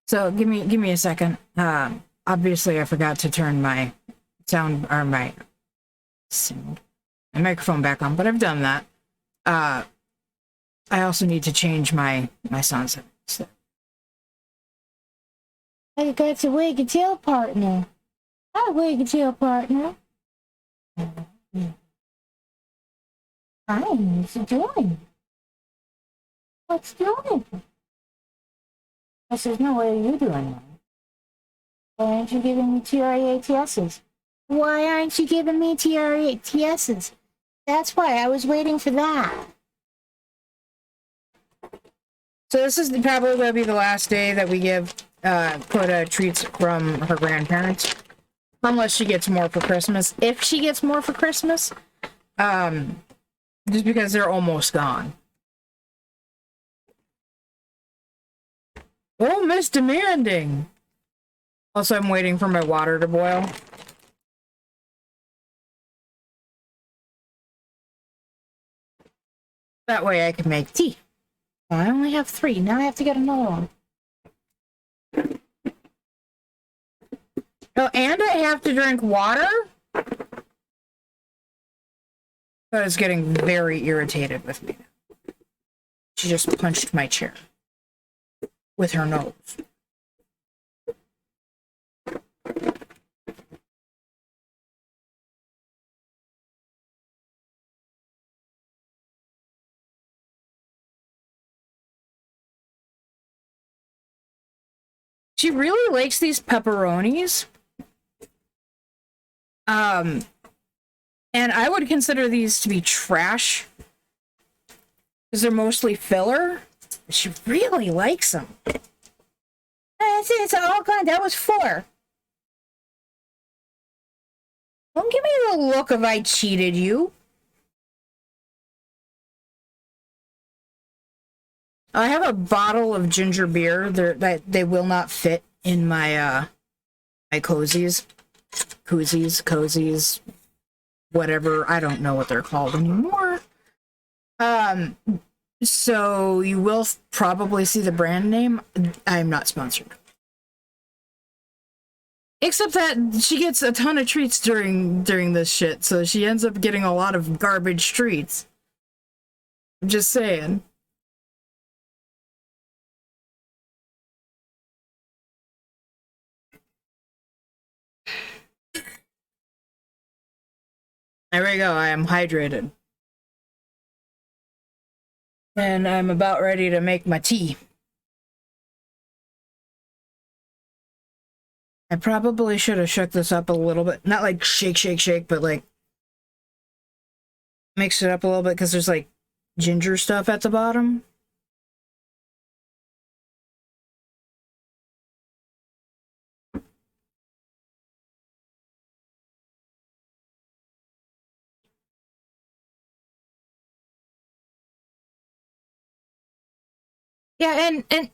So give me a second. Obviously I forgot to turn my sound or my microphone back on, but I've done that. I also need to change my sound settings. I got a wig and tail partner. Hi, wig and tail partner. Hi, what's you doing? What's doing? I says, no, what are you doing, Mom? Why aren't you giving me TRATSs? Why aren't you giving me TRATSs? That's why I was waiting for that. So this is probably going to be the last day that we give Coda treats from her grandparents. Unless she gets more for Christmas. If she gets more for Christmas. Just because they're almost gone. Oh, Miss Demanding! Also, I'm waiting for my water to boil. That way I can make tea. I only have 3. Now I have to get another one. Oh, and I have to drink water? That is getting very irritated with me. She just punched my chair. With her nose. She really likes these pepperonis. And I would consider these to be trash. Because they're mostly filler. She really likes them. It's all gone. That was 4. Don't give me the look of I cheated you. I have a bottle of ginger beer that they will not fit in my my cozies, whatever. I don't know what they're called anymore. So you will probably see the brand name. I am not sponsored. Except that she gets a ton of treats during this shit, so she ends up getting a lot of garbage treats. I'm just saying. There we go, I am hydrated. And I'm about ready to make my tea. I probably should have shook this up a little bit. Not like shake, shake, shake, but like mix it up a little bit because there's like ginger stuff at the bottom. Yeah, and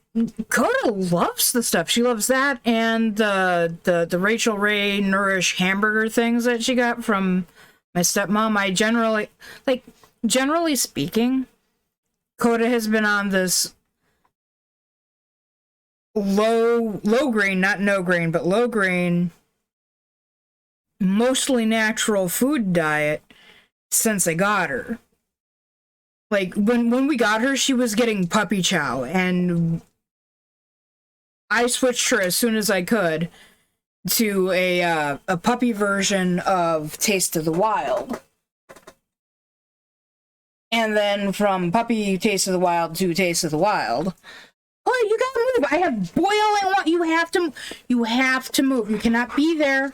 Coda loves the stuff. She loves that and the Rachel Ray Nourish hamburger things that she got from my stepmom. I generally speaking, Coda has been on this low grain, not no grain, but low grain, mostly natural food diet since I got her. Like, when we got her, she was getting puppy chow, and I switched her as soon as I could to a puppy version of Taste of the Wild. And then from Puppy Taste of the Wild to Taste of the Wild. Oh, you gotta move! I have boiling water! You have to move! You cannot be there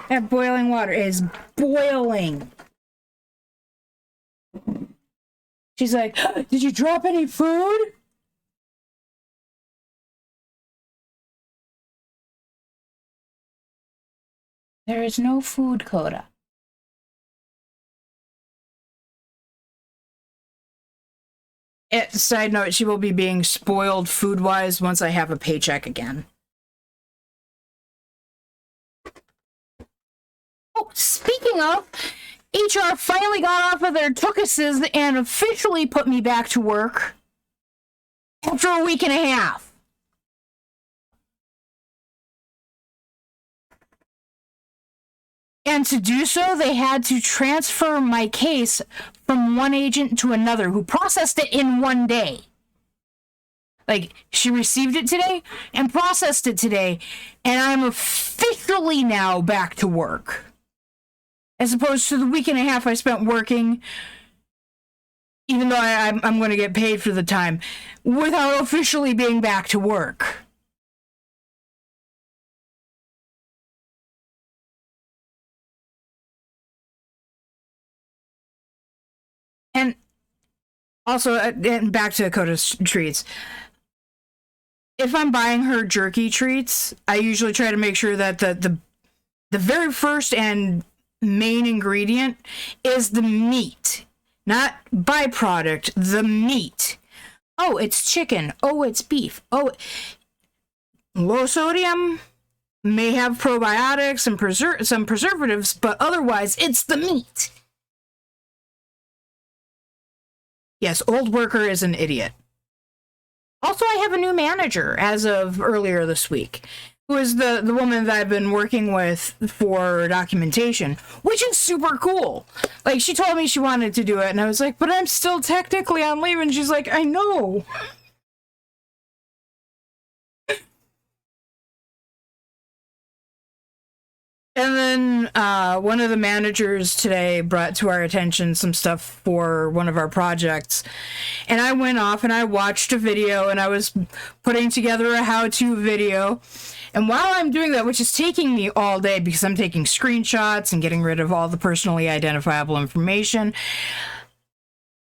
at boiling water. It is boiling! She's like, did you drop any food? There is no food, Coda. Side note, she will be being spoiled food-wise once I have a paycheck again. Oh, speaking of... HR finally got off of their tookuses and officially put me back to work after a week and a half. And to do so, they had to transfer my case from one agent to another who processed it in one day. Like, she received it today and processed it today, and I'm officially now back to work. As opposed to the week and a half I spent working, even though I'm going to get paid for the time, without officially being back to work. And also, and back to Dakota's treats. If I'm buying her jerky treats, I usually try to make sure that the very first and main ingredient is the meat, not byproduct, the meat. Oh, it's chicken. Oh, it's beef. Oh, low sodium, may have probiotics and some preservatives, but otherwise it's the meat. Yes, old worker is an idiot. Also, I have a new manager as of earlier this week, who is the woman that I've been working with for documentation, which is super cool. Like, she told me she wanted to do it, and I was like, but I'm still technically on leave, and she's like, I know. And then one of the managers today brought to our attention some stuff for one of our projects. And I went off and I watched a video, and I was putting together a how-to video. And while I'm doing that, which is taking me all day because I'm taking screenshots and getting rid of all the personally identifiable information,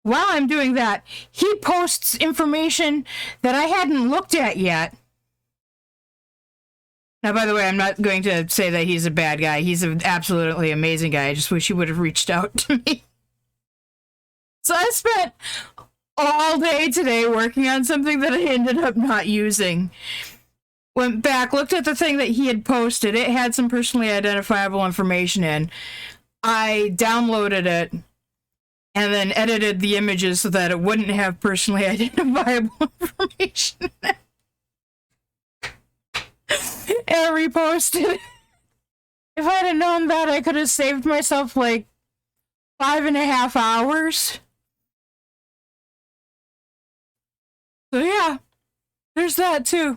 while I'm doing that, he posts information that I hadn't looked at yet. Now, by the way, I'm not going to say that he's a bad guy. He's an absolutely amazing guy. I just wish he would have reached out to me. So I spent all day today working on something that I ended up not using. Went back, looked at the thing that he had posted. It had some personally identifiable information in. I downloaded it and then edited the images so that it wouldn't have personally identifiable information in it. And reposted. If I'd have known that, I could have saved myself like 5.5 hours. So yeah, there's that too.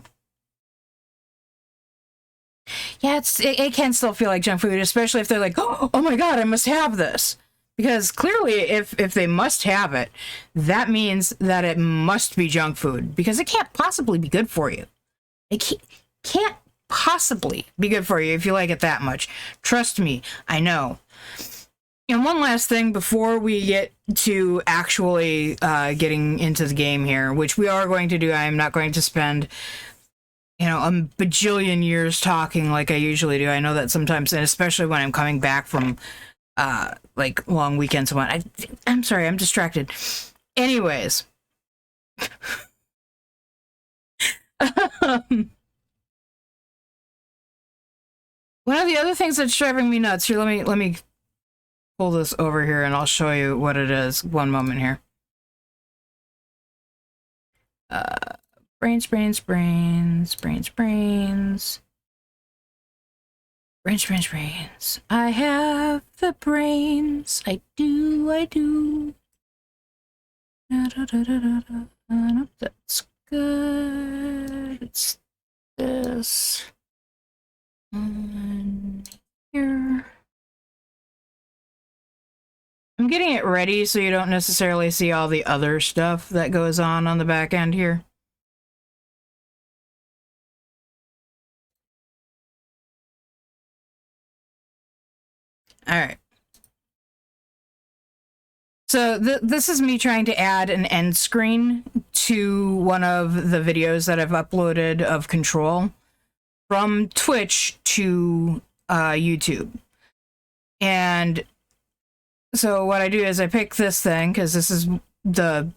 Yeah, it can still feel like junk food, especially if they're like, oh my god, I must have this. Because clearly, if they must have it, that means that it must be junk food. Because it can't possibly be good for you. It can't possibly be good for you if you like it that much. Trust me, I know. And one last thing before we get to actually getting into the game here, which we are going to do. I am not going to spend, a bajillion years talking like I usually do. I know that sometimes, and especially when I'm coming back from like long weekends and what. I'm sorry, I'm distracted. Anyways. One of the other things that's driving me nuts here, let me pull this over here and I'll show you what it is. One moment here. Brains. I have the brains. I do. That's good. It's this. Here. I'm getting it ready so you don't necessarily see all the other stuff that goes on the back end here. Alright. So this is me trying to add an end screen to one of the videos that I've uploaded of Control from Twitch to YouTube. And so what I do is I pick this thing, because this is the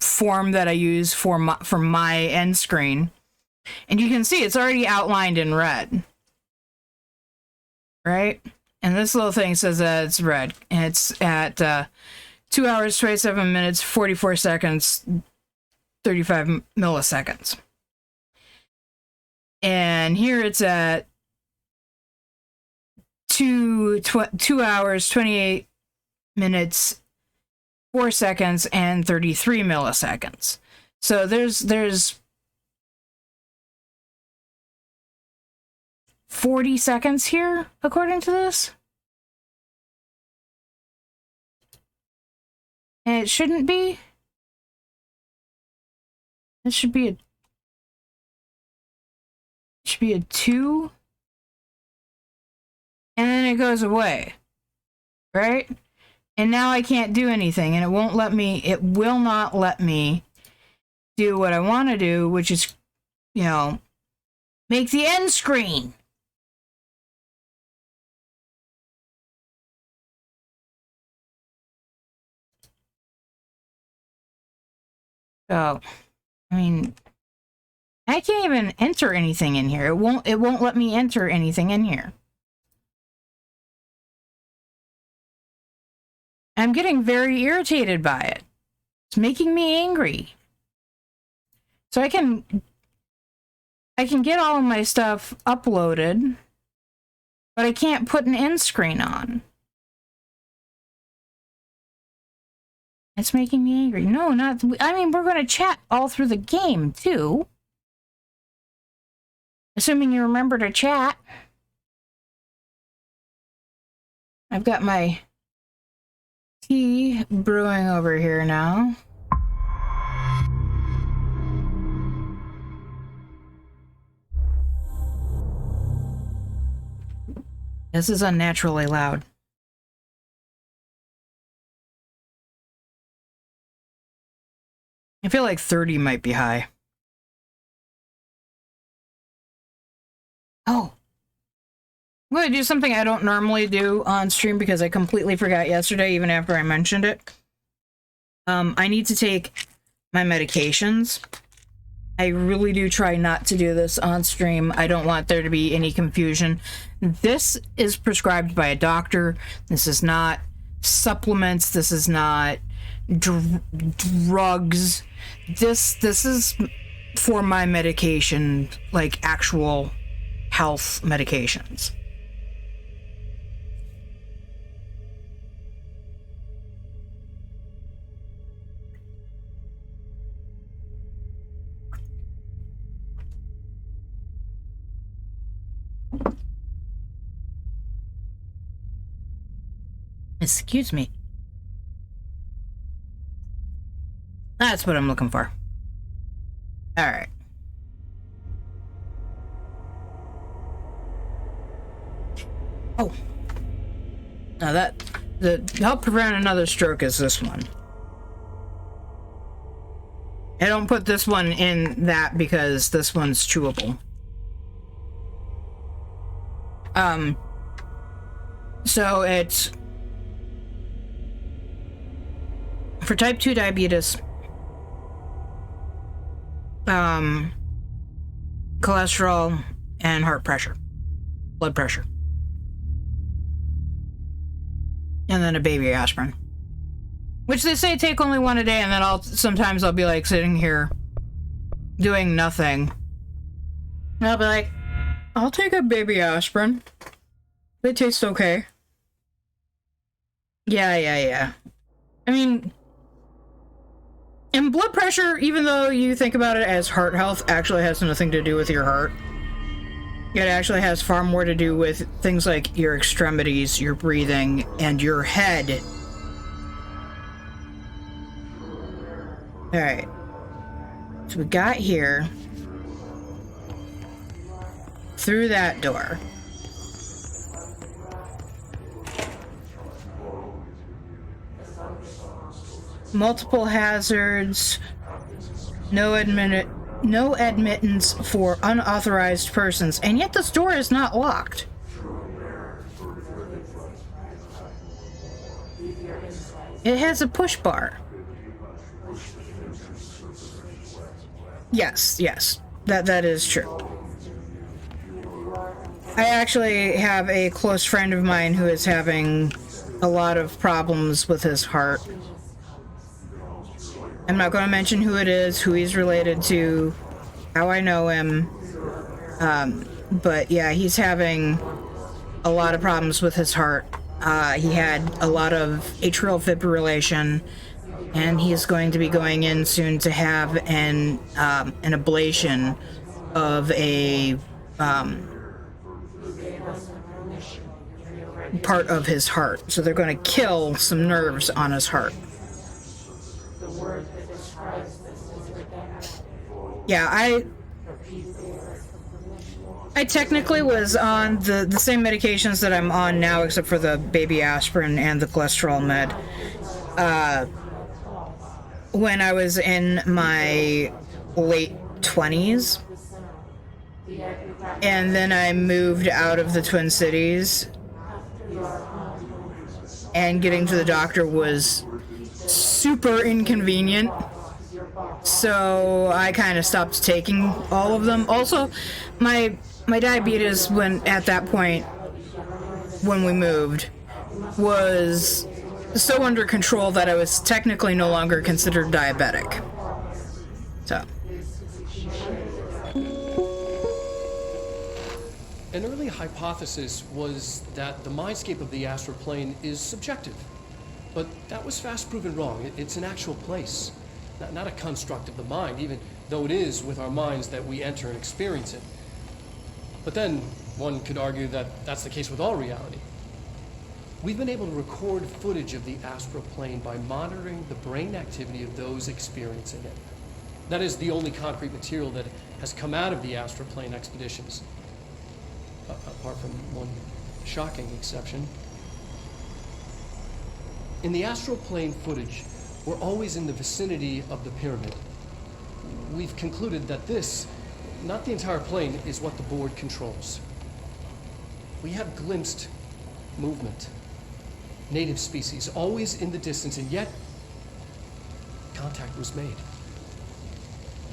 form that I use for my end screen. And you can see it's already outlined in red. Right? And this little thing says that it's red. And it's at 2 hours, 27 minutes, 44 seconds, 35 milliseconds. And here it's at 2 hours, 28 minutes, 4 seconds, and 33 milliseconds. So there's 40 seconds here, according to this. And it shouldn't be. It should be a 2. And then it goes away. Right? And now I can't do anything, and it will not let me do what I want to do, which is, you know, make the end screen. So, I mean, I can't even enter anything in here. It won't let me enter anything in here. I'm getting very irritated by it. It's making me angry. So I can get all of my stuff uploaded, but I can't put an end screen on. It's making me angry. No, not... I mean, we're going to chat all through the game, too. Assuming you remember to chat. I've got my tea brewing over here now. This is unnaturally loud. I feel like 30 might be high. Oh. I'm going to do something I don't normally do on stream because I completely forgot yesterday, even after I mentioned it. I need to take my medications. I really do try not to do this on stream. I don't want there to be any confusion. This is prescribed by a doctor. This is not supplements. This is not drugs. This is for my medication, like actual health medications. Excuse me. That's what I'm looking for. All right. Oh. Now the help prevent another stroke is this one. I don't put this one in that because this one's chewable. So it's for type 2 diabetes, cholesterol, and heart pressure, blood pressure. And then a baby aspirin. Which they say take only one a day, and then sometimes I'll be like sitting here doing nothing. And I'll be like, I'll take a baby aspirin. They taste okay. Yeah. I mean, and blood pressure, even though you think about it as heart health, actually has nothing to do with your heart. It actually has far more to do with things like your extremities, your breathing, and your head. Alright. So we got here. Through that door. Multiple hazards. No admittance for unauthorized persons, and yet this door is not locked. It has a push bar. Yes, that is true. I actually have a close friend of mine who is having a lot of problems with his heart. I'm not going to mention who it is, who he's related to, how I know him. But yeah, he's having a lot of problems with his heart. He had a lot of atrial fibrillation, and he is going to be going in soon to have an ablation of a part of his heart. So they're going to kill some nerves on his heart. Yeah, I technically was on the same medications that I'm on now, except for the baby aspirin and the cholesterol med. When I was in my late 20s. And then I moved out of the Twin Cities. And getting to the doctor was super inconvenient. So I kind of stopped taking all of them. Also, my diabetes at that point when we moved was so under control that I was technically no longer considered diabetic. So. An early hypothesis was that the mindscape of the astral plane is subjective. But that was fast proven wrong. It's an actual place, not a construct of the mind, even though it is with our minds that we enter and experience it. But then one could argue that that's the case with all reality. We've been able to record footage of the astral plane by monitoring the brain activity of those experiencing it. That is the only concrete material that has come out of the astral plane expeditions. Apart from one shocking exception. In the astral plane footage, we're always in the vicinity of the pyramid. We've concluded that this, not the entire plane, is what the board controls. We have glimpsed movement, native species, always in the distance, and yet contact was made.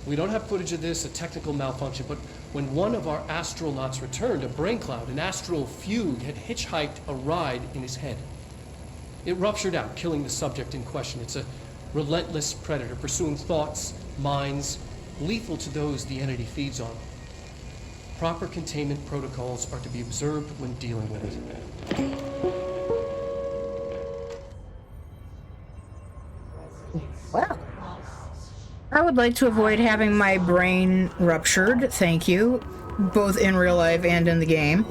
We don't have footage of this, a technical malfunction, but when one of our astronauts returned, a brain cloud, an astral fugue, had hitchhiked a ride in his head. It ruptured out, killing the subject in question. It's a relentless predator, pursuing thoughts, minds, lethal to those the entity feeds on. Proper containment protocols are to be observed when dealing with it. Well, I would like to avoid having my brain ruptured, thank you, both in real life and in the game.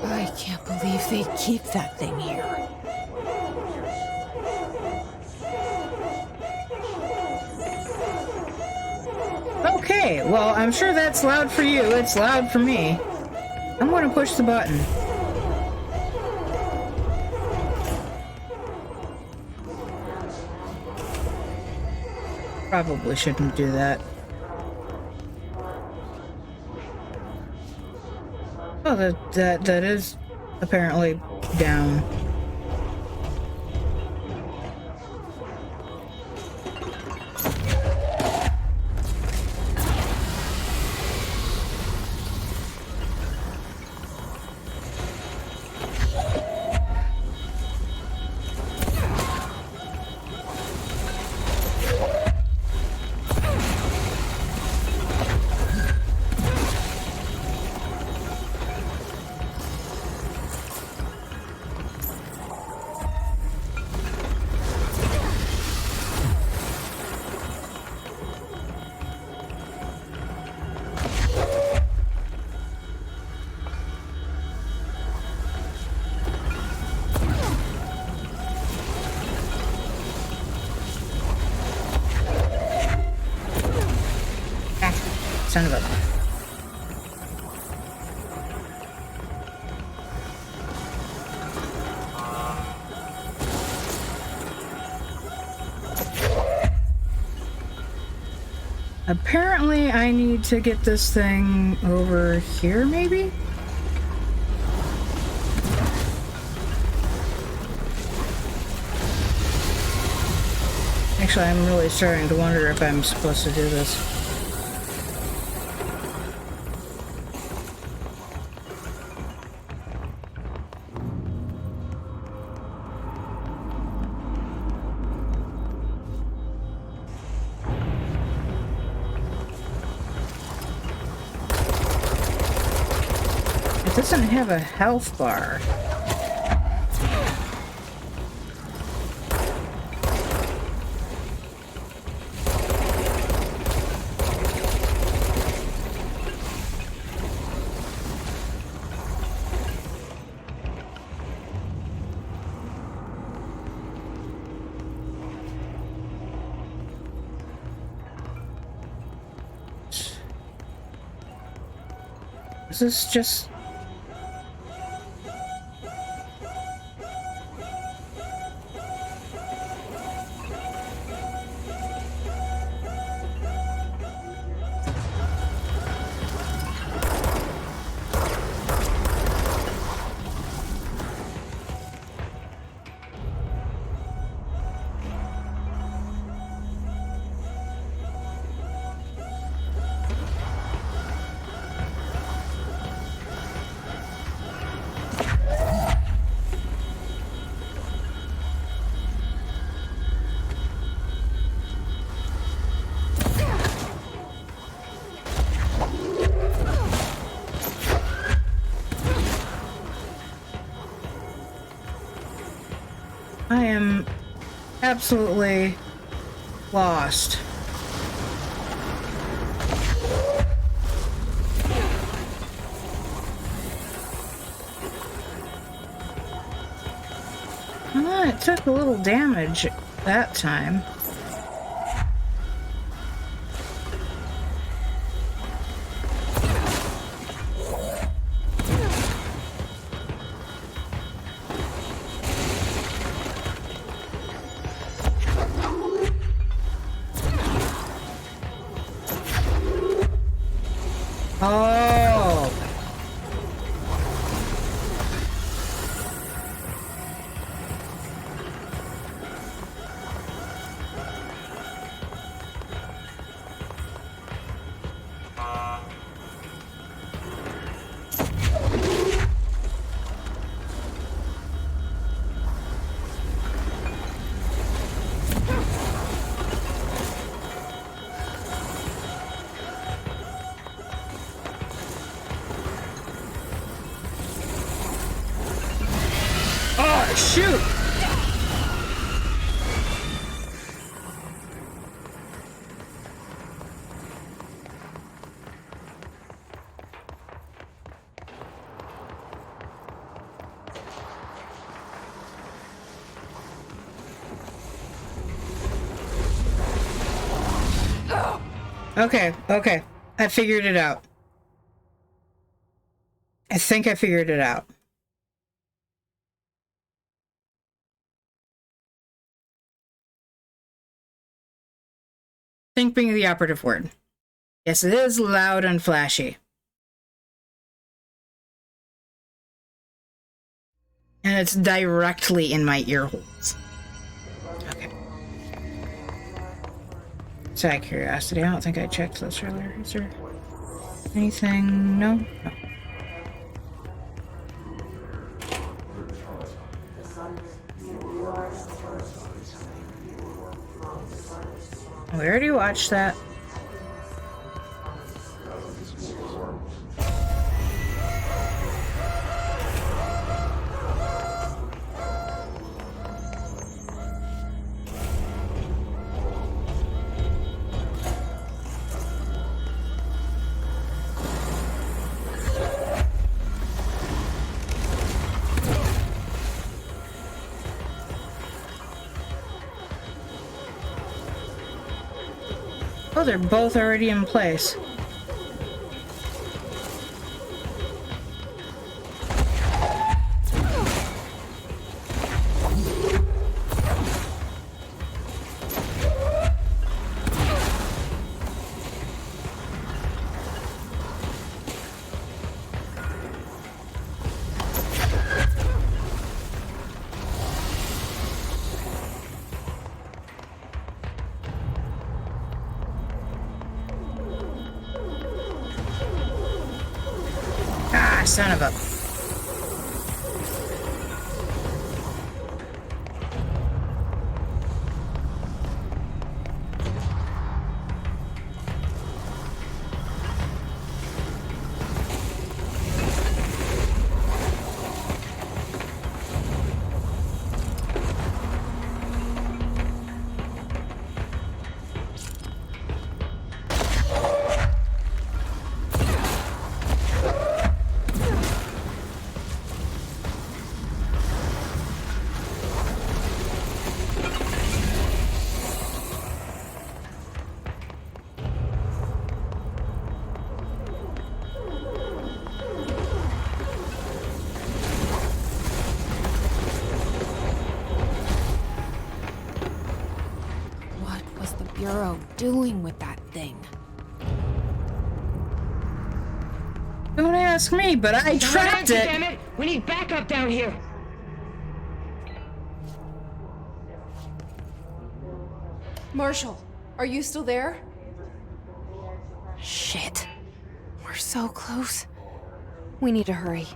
I can't believe they keep that thing here. Okay, well, I'm sure that's loud for you. It's loud for me. I'm gonna push the button. Probably shouldn't do that. Oh, that is apparently down. Son of a... Apparently, I need to get this thing over here, maybe? Actually, I'm really starting to wonder if I'm supposed to do this. doesn't have a health bar. Is this just... I am absolutely lost. It took a little damage that time. Oh. Shoot! Okay. I figured it out. I think I figured it out. Think being the operative word. Yes, it is loud and flashy. And it's directly in my ear holes. Okay. Just out of curiosity, I don't think I checked this earlier. Is there anything? No? No. We already watched that. Oh, they're both already in place. Son of a... hero doing with that thing? Don't ask me, but I trapped it. Damn it! We need backup down here. Marshall, are you still there? Shit. We're so close. We need to hurry.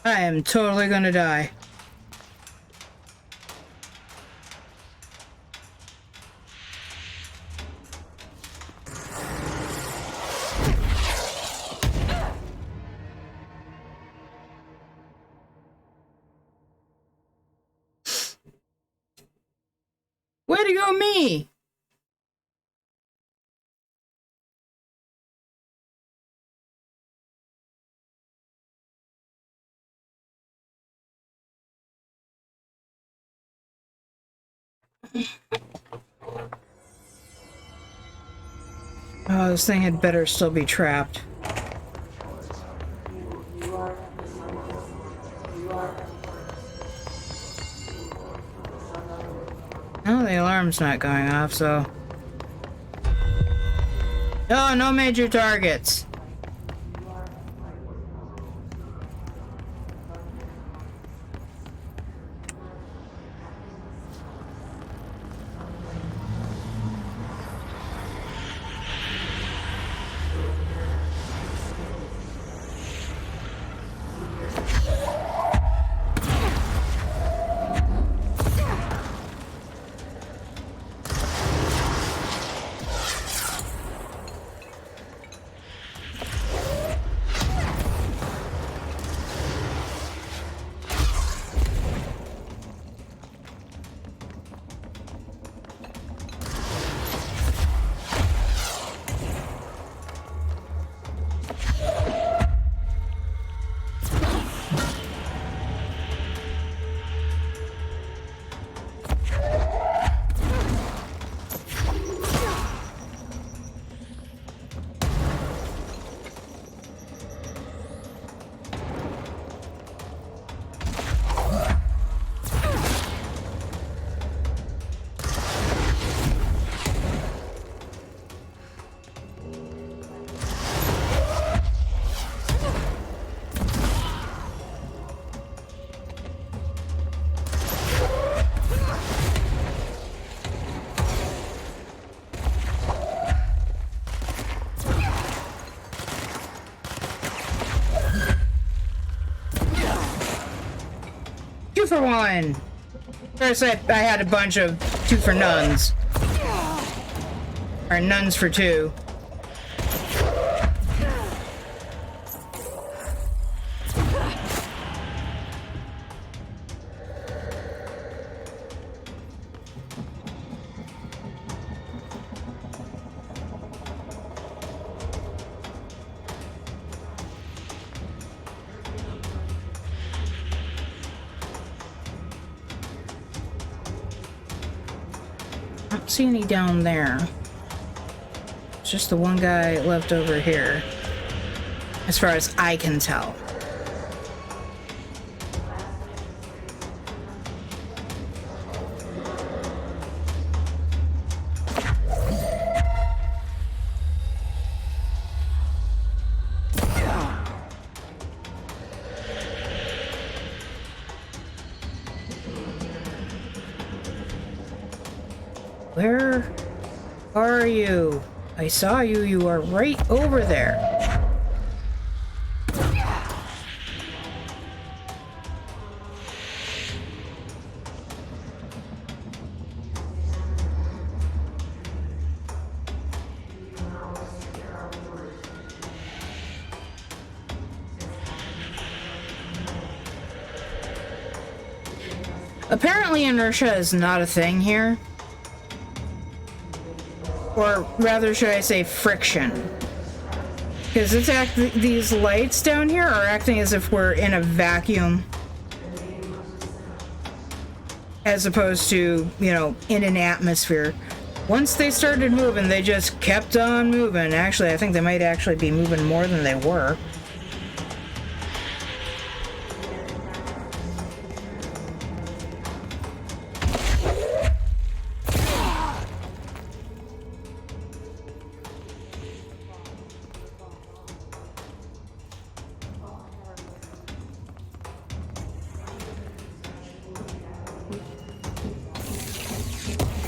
I am totally gonna die. Way to go, me! Oh, this thing had better still be trapped. Oh, the alarm's not going off, so... Oh, no major targets. For one. First, I had a bunch of 2 for nuns. Or nuns for 2. I don't see any down there. It's just the one guy left over here, as far as I can tell. Where are you? I saw you. You are right over there. Apparently inertia is not a thing here. Or rather, should I say friction? Because these lights down here are acting as if we're in a vacuum. As opposed to, you know, in an atmosphere. Once they started moving, they just kept on moving. Actually, I think they might actually be moving more than they were.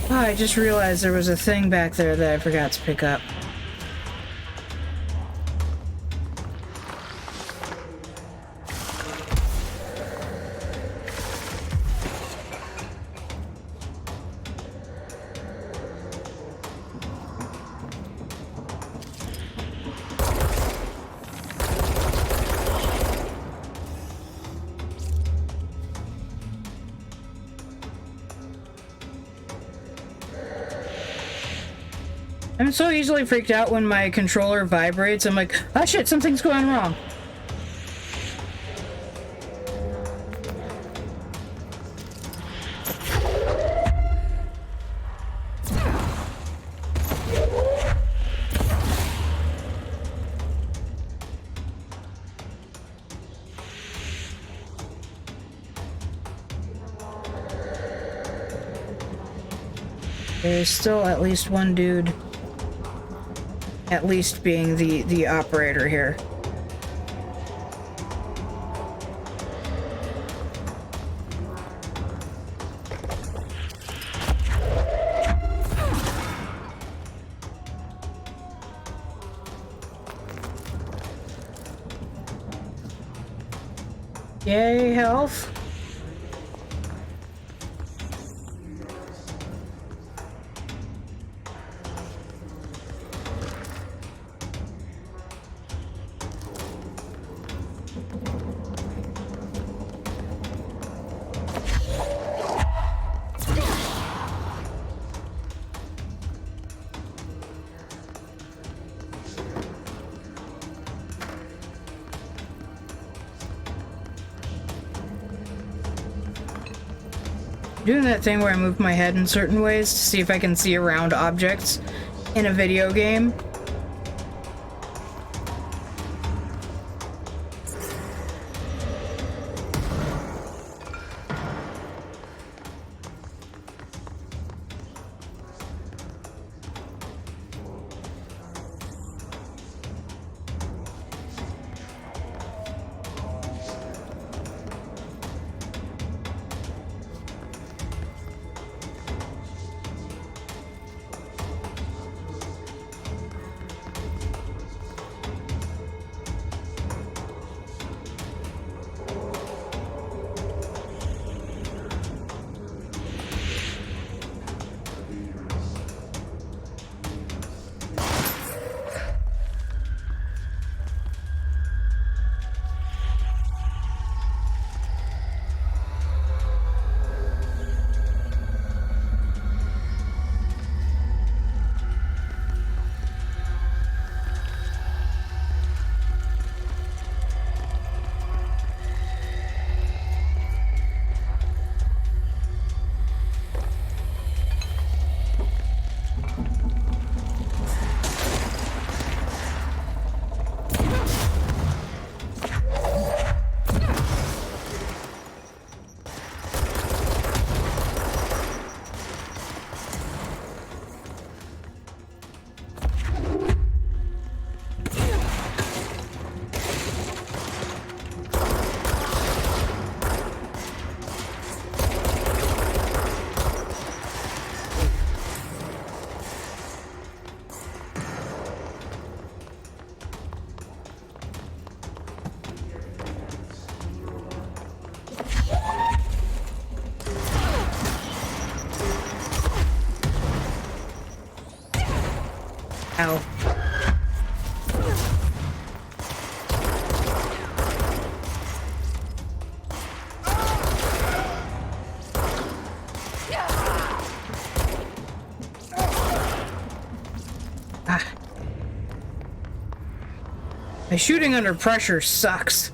Oh, I just realized there was a thing back there that I forgot to pick up. I'm so easily freaked out when my controller vibrates. I'm like, oh shit, something's going wrong. There's still at least one dude. At least being the operator here. Yay, health. Doing that thing where I move my head in certain ways to see if I can see around objects in a video game. Ow. Ah. My shooting under pressure sucks.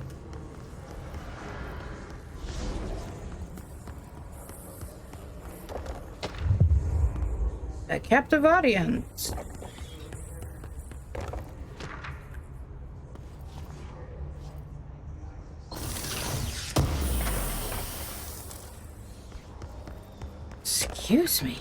A captive audience. Excuse me.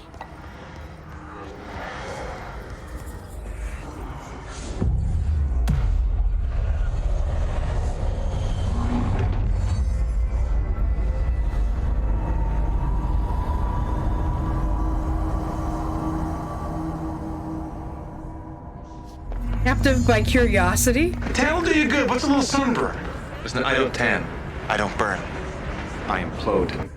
Captive by curiosity? Tan will do you good. What's a little sunburn? Listen, I don't tan. I don't burn. I implode.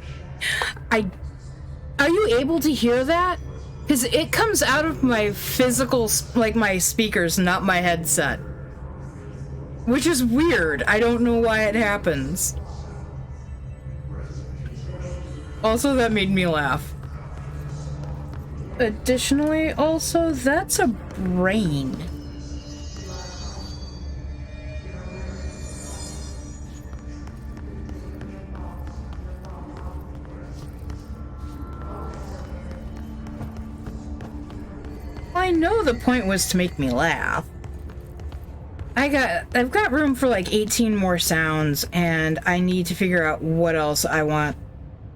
Are you able to hear that? Because it comes out of my physical, like my speakers, not my headset. Which is weird. I don't know why it happens. Also, that made me laugh. Additionally, also, that's a brain. I know the point was to make me laugh. I've got room for like 18 more sounds, and I need to figure out what else I want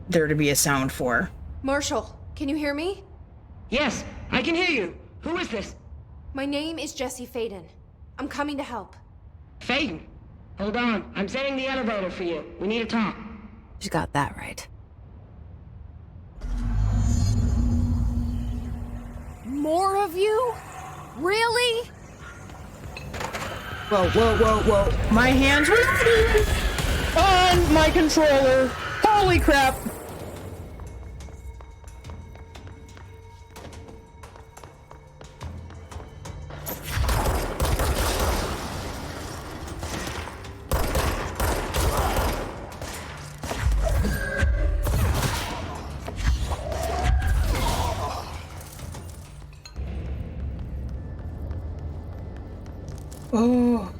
there to be a sound for. Marshall, can you hear me? Yes, I can hear you. Who is this? My name is Jesse Faelyn. I'm coming to help. Faelyn. Hold on. I'm setting the elevator for you. We need to talk. She got that right. More of you? Really? Whoa, whoa, whoa, whoa. My hands were on my controller. Holy crap. Oh.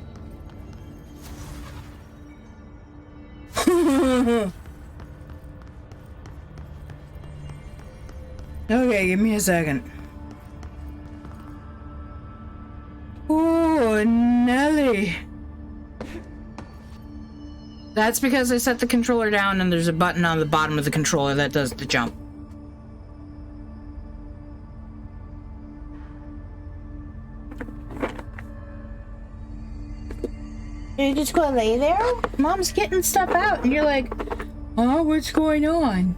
Okay, give me a second. Oh, Nelly. That's because I set the controller down and there's a button on the bottom of the controller that does the jump. You just gonna lay there? Mom's getting stuff out and you're like, oh, what's going on?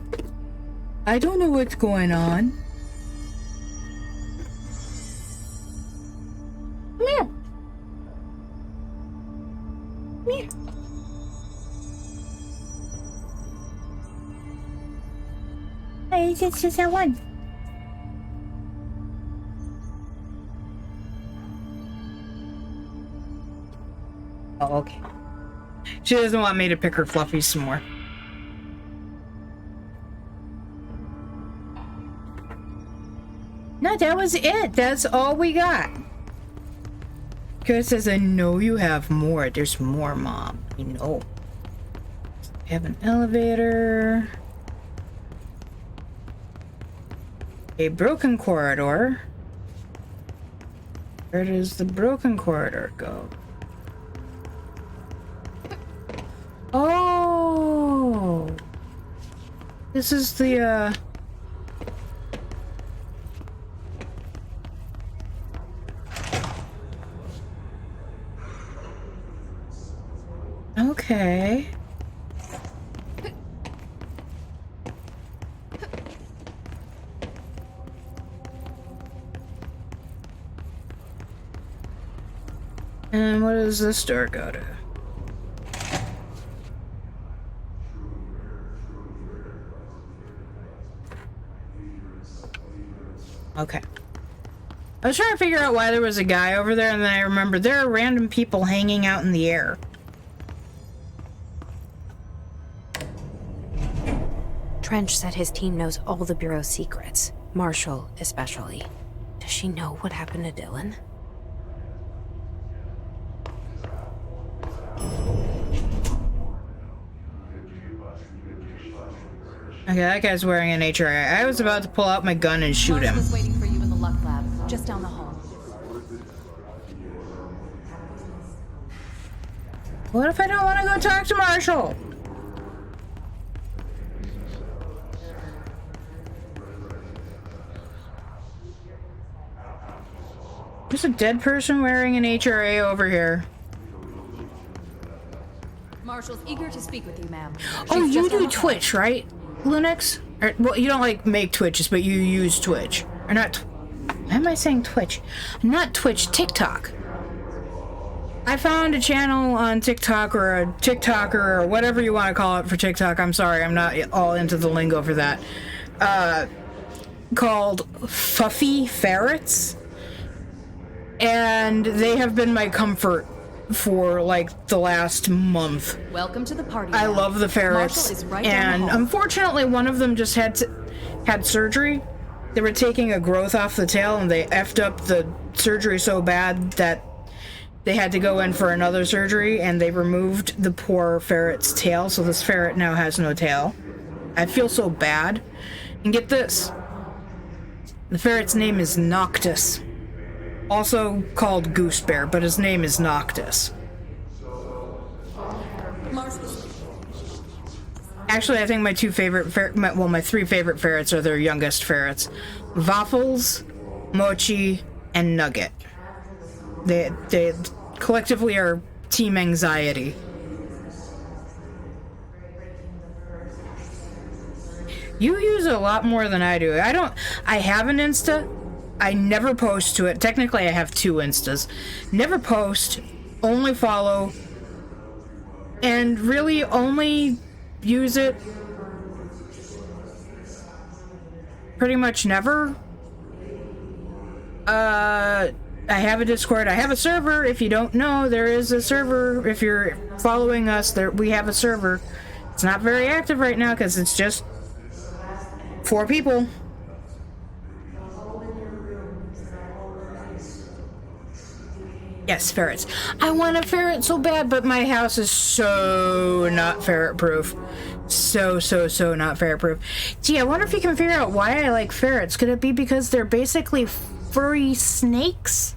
I don't know what's going on. Come here. Come here. Hey, it's just that one. Oh, okay. She doesn't want me to pick her fluffies some more. No, that was it. That's all we got. Kara says, I know you have more. There's more, Mom. I know. We have an elevator. A broken corridor. Where does the broken corridor go? Oh, this is the, okay. And what does this door go to? Okay. I was trying to figure out why there was a guy over there, and then I remembered there are random people hanging out in the air. Trench said his team knows all the Bureau's secrets, Marshall especially. Does she know what happened to Dylan? Okay, that guy's wearing an HRA. I was about to pull out my gun and shoot him. Marshall is waiting for you in the Luck Lab, just down the hall. What if I don't want to go talk to Marshall? There's a dead person wearing an HRA over here. Marshall's eager to speak with you, ma'am. Oh, She's you just on do the hall. Twitch, right, Linux? Or, well, you don't like make Twitches, but you use Twitch. Or not. Why am I saying Twitch? Not Twitch, TikTok. I found a channel on TikTok, or a TikToker, or whatever you want to call it for TikTok. I'm sorry, I'm not all into the lingo for that. Called Fuffy Ferrets. And they have been my comfort for like the last month. Welcome to the party. I ma'am. love the ferrets, Marshall is right down and the hall. unfortunately one of them just had surgery. They were taking a growth off the tail, and they effed up the surgery so bad that they had to go in for another surgery, and they removed the poor ferret's tail, so this ferret now has no tail. I feel so bad. And get this, the ferret's name is Noctis, also called Goose Bear, but his name is Noctis. Actually, I think my two favorite my three favorite ferrets are their youngest ferrets. Waffles, Mochi, and Nugget. They collectively are team anxiety. You use it a lot more than I do. I have an Insta. I never post to it. Technically, I have two Instas. Never post, only follow, and really only use it pretty much never. I have a Discord. I have a server. If you don't know, there is a server. If you're following us, we have a server. It's not very active right now because it's just 4 people. Yes, ferrets. I want a ferret so bad, but my house is so not ferret-proof. So not ferret-proof. Gee, I wonder if you can figure out why I like ferrets. Could it be because they're basically furry snakes?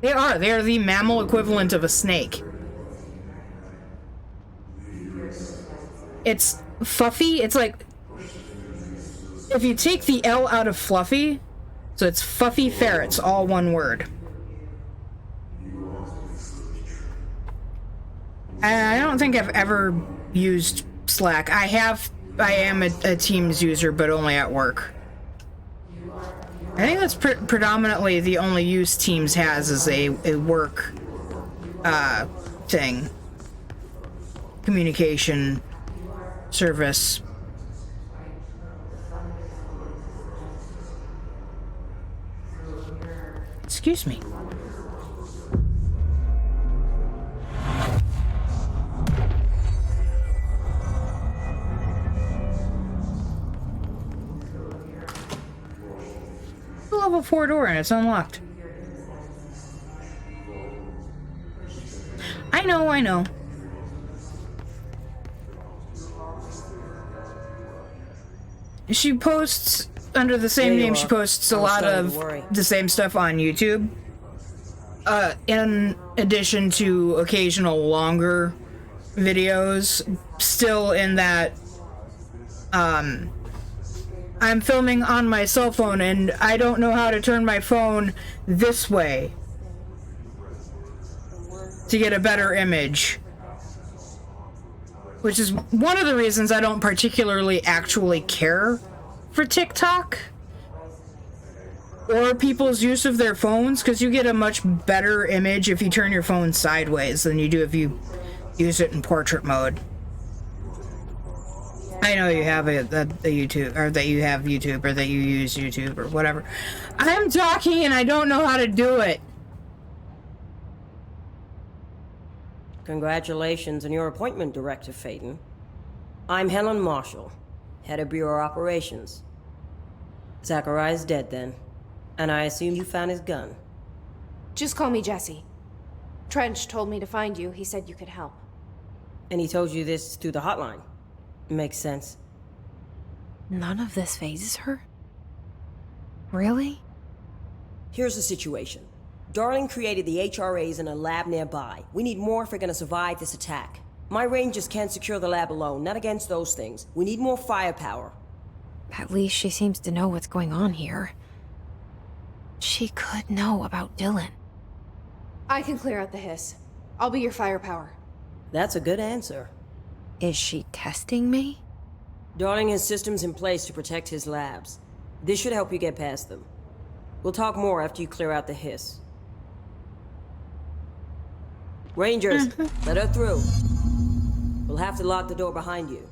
They are. They are the mammal equivalent of a snake. It's fluffy. It's like, if you take the L out of fluffy, so it's Fuffy Ferrets, all one word. I don't think I've ever used Slack. I am a Teams user, but only at work. I think that's predominantly the only use Teams has is a work thing. Communication service. Excuse me. It's a level 4 door and it's unlocked. I know. She posts under the same name. She posts a lot of the same stuff on YouTube. In addition to occasional longer videos, still in that I'm filming on my cell phone and I don't know how to turn my phone this way to get a better image. Which is one of the reasons I don't particularly actually care for TikTok or people's use of their phones, because you get a much better image if you turn your phone sideways than you do if you use it in portrait mode. I know you have a YouTube, or that you have YouTube, or that you use YouTube, or whatever. I'm talking and I don't know how to do it. Congratulations on your appointment, Director Faelyn. I'm Helen Marshall, Head of Bureau Operations. Zachariah's dead then, and I assume you found his gun. Just call me Jesse. Trench told me to find you. He said you could help. And he told you this through the hotline. Makes sense. None of this phases her? Really? Here's the situation. Darling created the HRAs in a lab nearby. We need more if we're gonna survive this attack. My rangers can't secure the lab alone, not against those things. We need more firepower. At least she seems to know what's going on here. She could know about Dylan. I can clear out the hiss. I'll be your firepower. That's a good answer. Is she testing me? Darling has systems in place to protect his labs. This should help you get past them. We'll talk more after you clear out the hiss. Rangers, let her through. We'll have to lock the door behind you.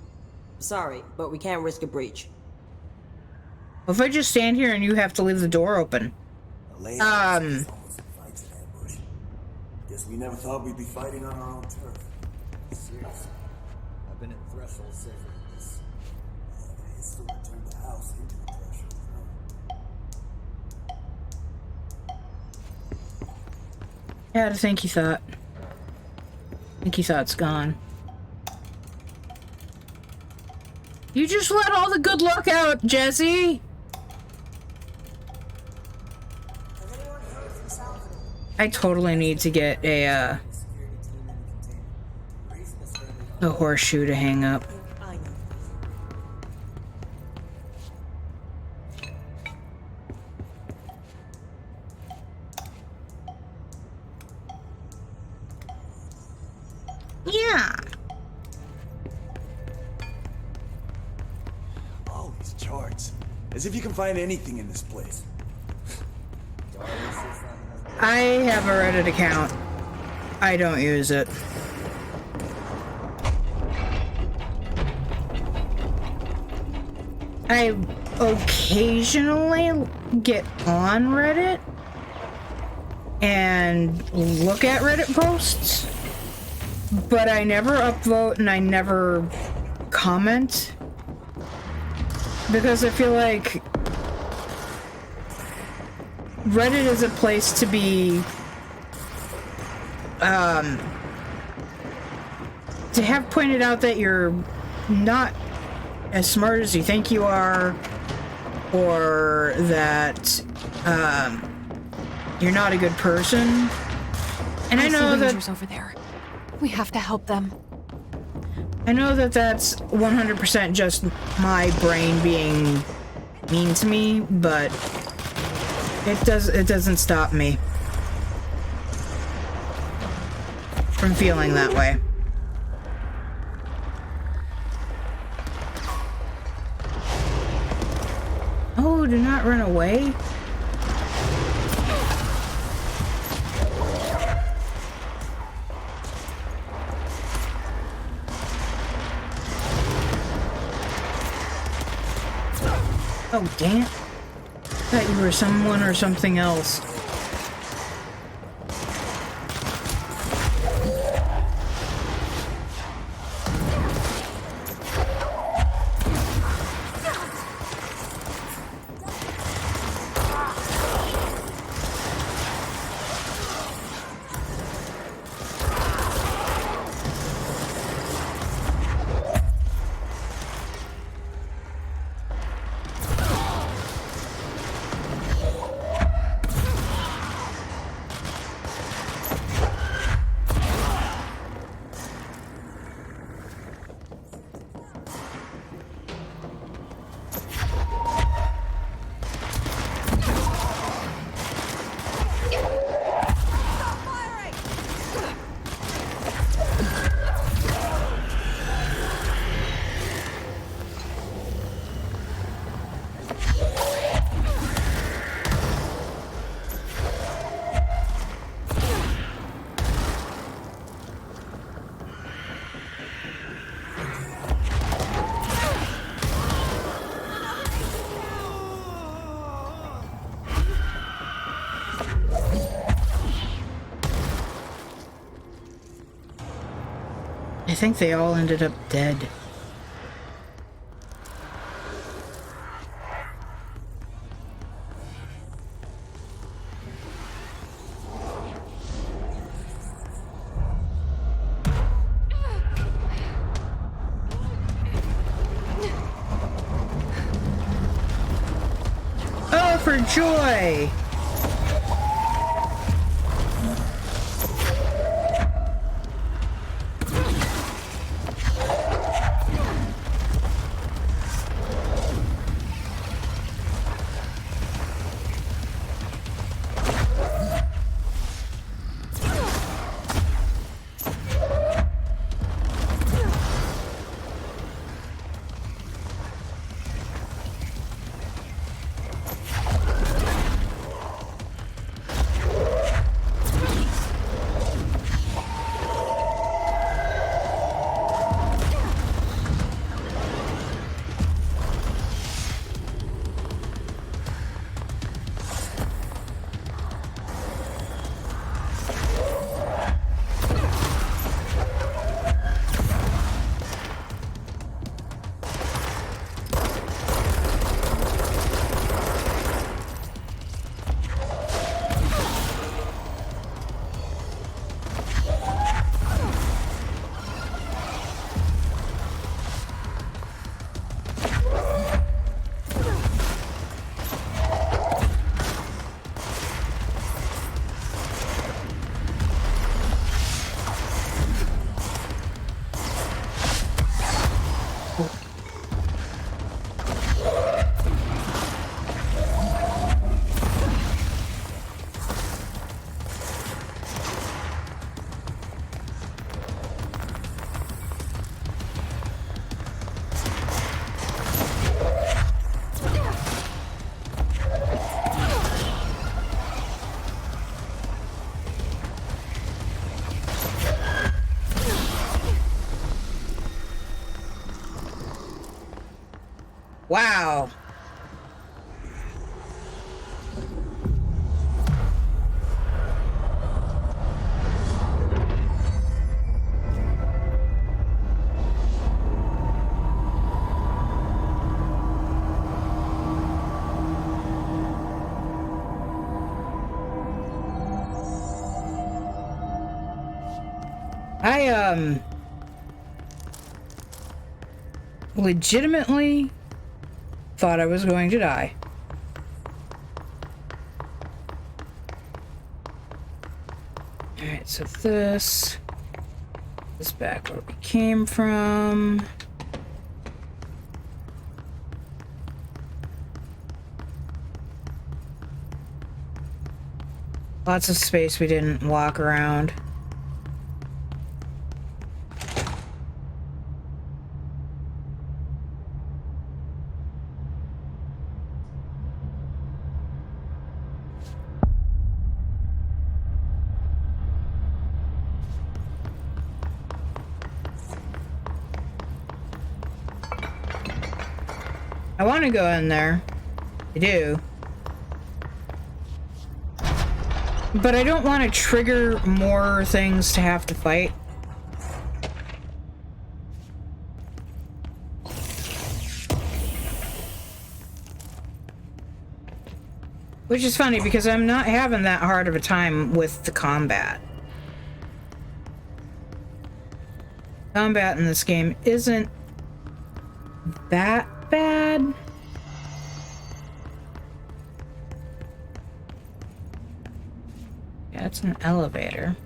Sorry, but we can't risk a breach. If I just stand here and you have to leave the door open. Guess we never thought we'd be fighting on our own turf. Seriously. I've been at Threshold safer than this. It's still turned the house into a Threshold zone. Yeah, I think he thought. I think he thought it's gone. You just let all the good luck out, Jesse! I totally need to get a horseshoe to hang up. Yeah. All these charts. As if you can find anything in this place. I have a Reddit account. I don't use it. I occasionally get on Reddit and look at Reddit posts, but I never upvote and I never comment because I feel like Reddit is a place to be, to have pointed out that you're not as smart as you think you are, or that, you're not a good person. And I know that Rangers over there. We have to help them. I know that that's 100% just my brain being mean to me, but it doesn't stop me from feeling that way. Oh, do not run away. Oh, damn. I thought you were someone or something else. I think they all ended up dead. Oh, for joy! Wow. I legitimately thought I was going to die. Alright, so this is back where we came from. Lots of space we didn't walk around. I want to go in there. I do. But I don't want to trigger more things to have to fight. Which is funny because I'm not having that hard of a time with the combat. Combat in this game isn't that bad. Yeah, it's an elevator.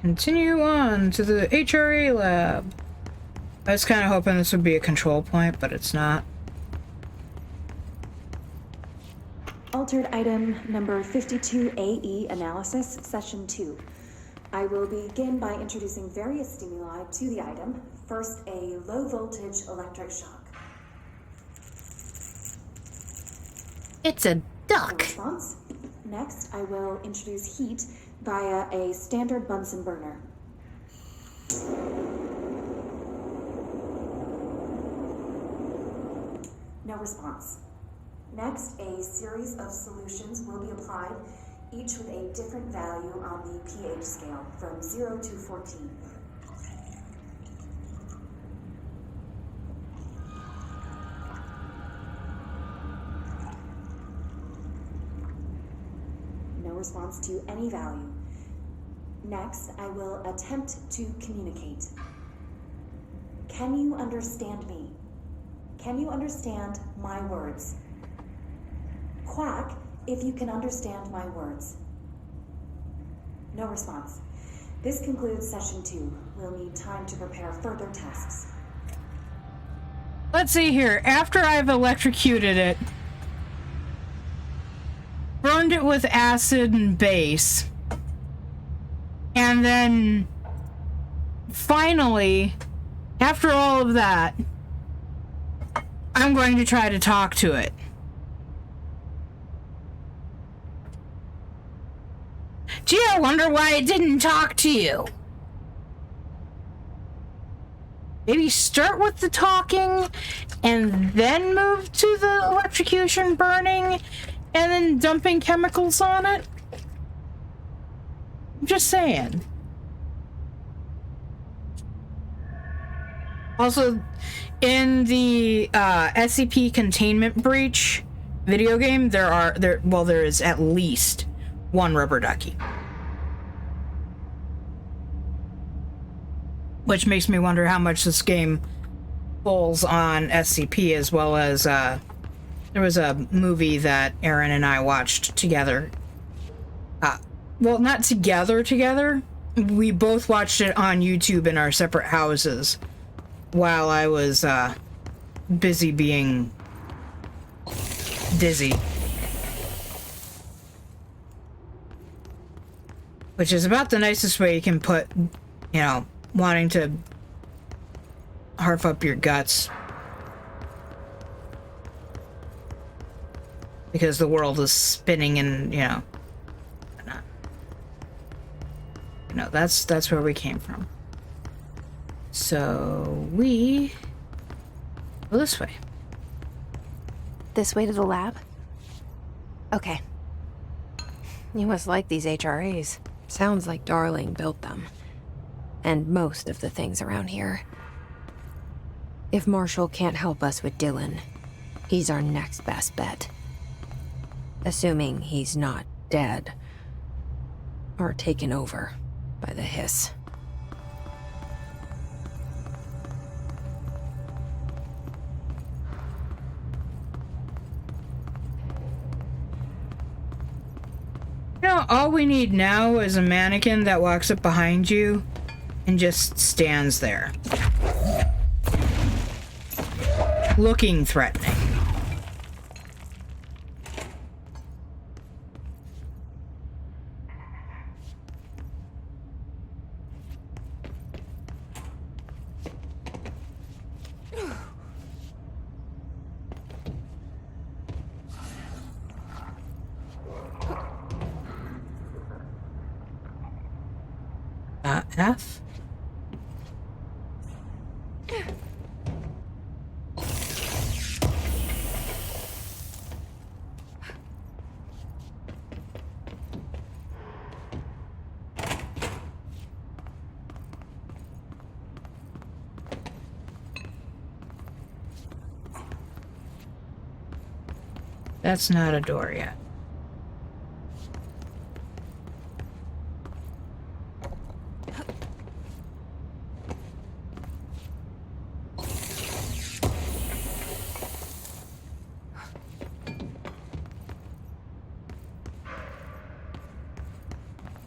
Continue on to the HRA lab. I was kind of hoping this would be a control point, but it's not. Altered item number 52AE analysis, session 2. I will begin by introducing various stimuli to the item. First, a low voltage electric shock. It's a duck. Response. Next, I will introduce heat via a standard Bunsen burner. No response. Next, a series of solutions will be applied, each with a different value on the pH scale, from 0 to 14. No response to any value. Next, I will attempt to communicate. Can you understand me? Can you understand my words? Quack if you can understand my words. No response. This concludes session 2. We'll need time to prepare further tests. Let's see here. After I've electrocuted it, burned it with acid and base, and then finally, after all of that, I'm going to try to talk to it. Gee, I wonder why it didn't talk to you. Maybe start with the talking and then move to the electrocution, burning, and then dumping chemicals on it? I'm just saying. Also, in the SCP Containment Breach video game, there is at least one rubber ducky. Which makes me wonder how much this game pulls on SCP, as well as there was a movie that Aaron and I watched together. Well, not together. We both watched it on YouTube in our separate houses while I was busy being dizzy. Which is about the nicest way you can put, you know, wanting to harf up your guts. Because the world is spinning and, you know, whatnot. You know, that's where we came from. So we go this way. This way to the lab? Okay. You must like these HRAs. Sounds like Darling built them. And most of the things around here. If Marshall can't help us with Dylan, he's our next best bet. Assuming he's not dead. Or taken over by the hiss. You know, all we need now is a mannequin that walks up behind you and just stands there. Looking threatening. F? That's not a door yet.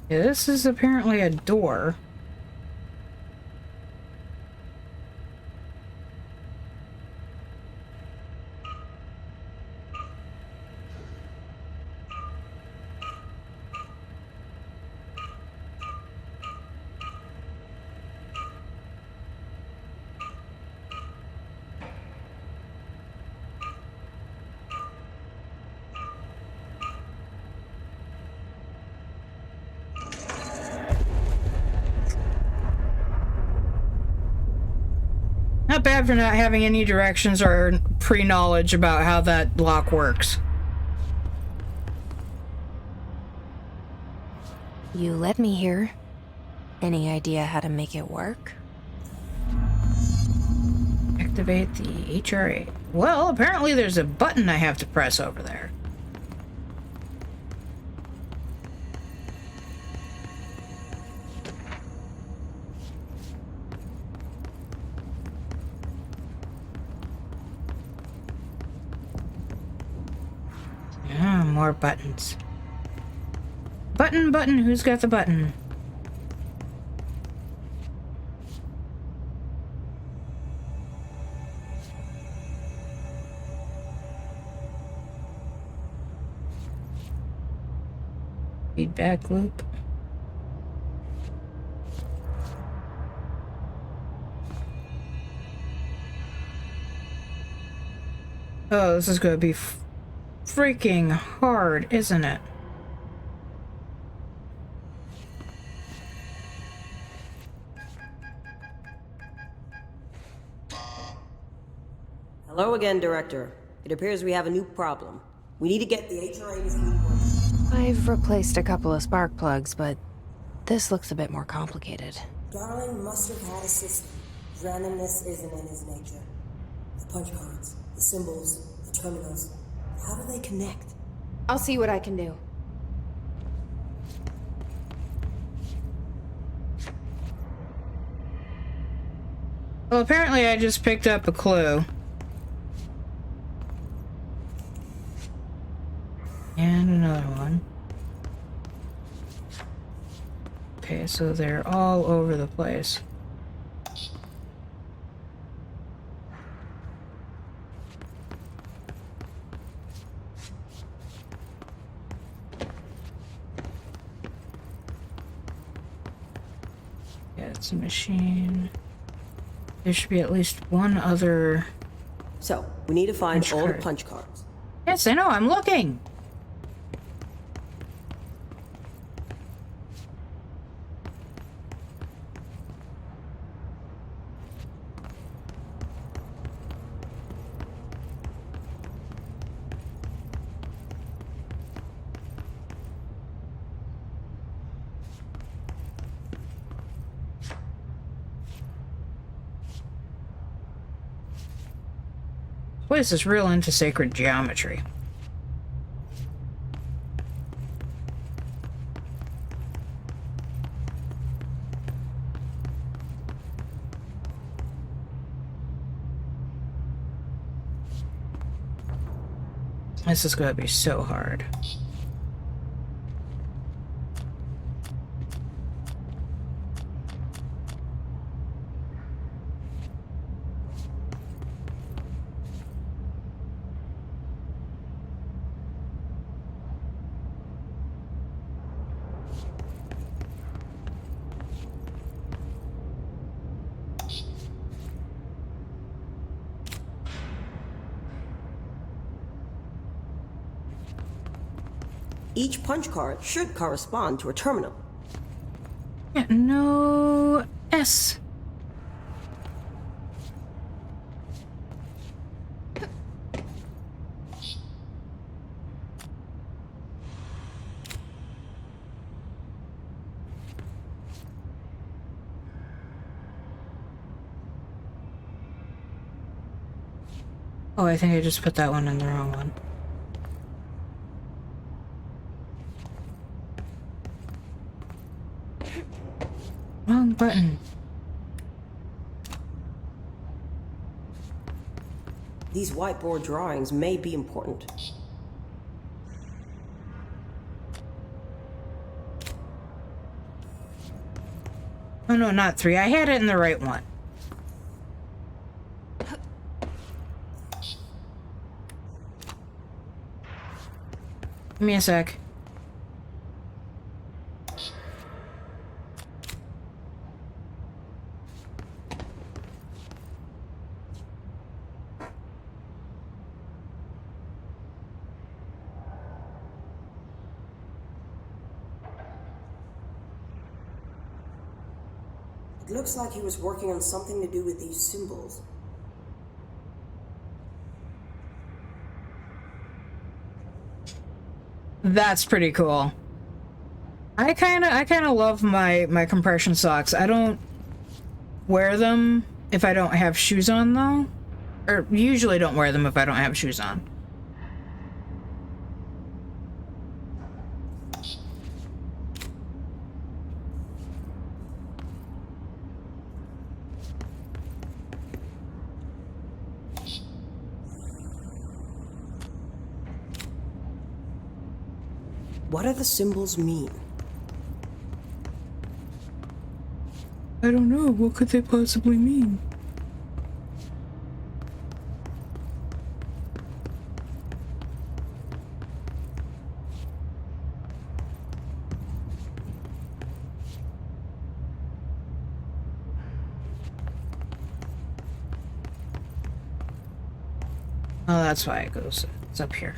Yeah, this is apparently a door. not bad for not having any directions or pre-knowledge about how that lock works. You led me here. Any idea how to make it work? Activate the HRA. Well, apparently there's a button I have to press over there. Ah, more buttons. Button, button, who's got the button? Feedback loop. Oh, this is going to be freaking hard, isn't it? Hello again, Director. It appears we have a new problem. We need to get the HRA machine working. I've replaced a couple of spark plugs, but this looks a bit more complicated. Darling must have had a system. Randomness isn't in his nature. The punch cards, the symbols, the terminals. How do they connect? I'll see what I can do. Well, apparently I just picked up a clue. And another one. Okay, so they're all over the place. Yeah, it's a machine. There should be at least one other... So, we need to find all the punch cards. Yes, I know, I'm looking! Place is real into sacred geometry. This is going to be so hard. Each punch card should correspond to a terminal. Yeah, no S. Oh, I think I just put that one in the wrong one. Wrong button. These whiteboard drawings may be important. Oh no, not 3. I had it in the right one. Give me a sec. It looks like he was working on something to do with these symbols. That's pretty cool. I kind of love my compression socks. I don't wear them if I don't have shoes on though. Or usually don't wear them if I don't have shoes on. What do the symbols mean? I don't know. What could they possibly mean? Oh, that's why it goes. It's up here.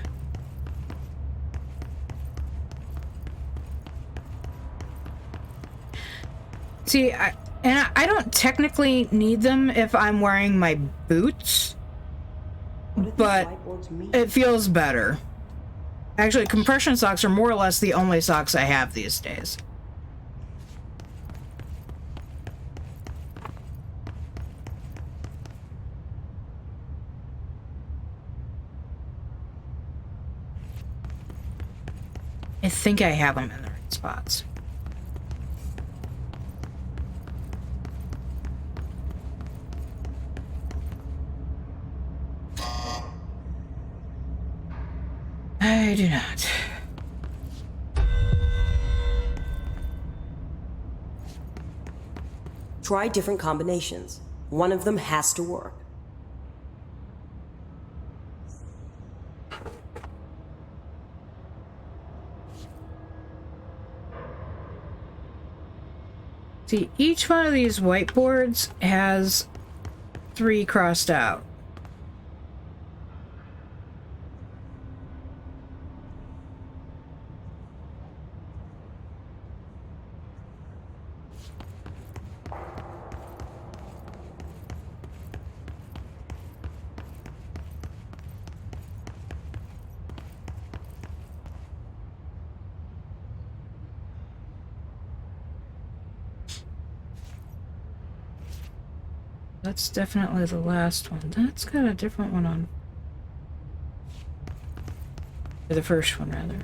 See, I don't technically need them if I'm wearing my boots, but it feels better. Actually, compression socks are more or less the only socks I have these days. I think I have them in the right spots. I do not. Try different combinations. One of them has to work. See, each one of these whiteboards has 3 crossed out. That's definitely the last one. That's got a different one on. Or the first one, rather.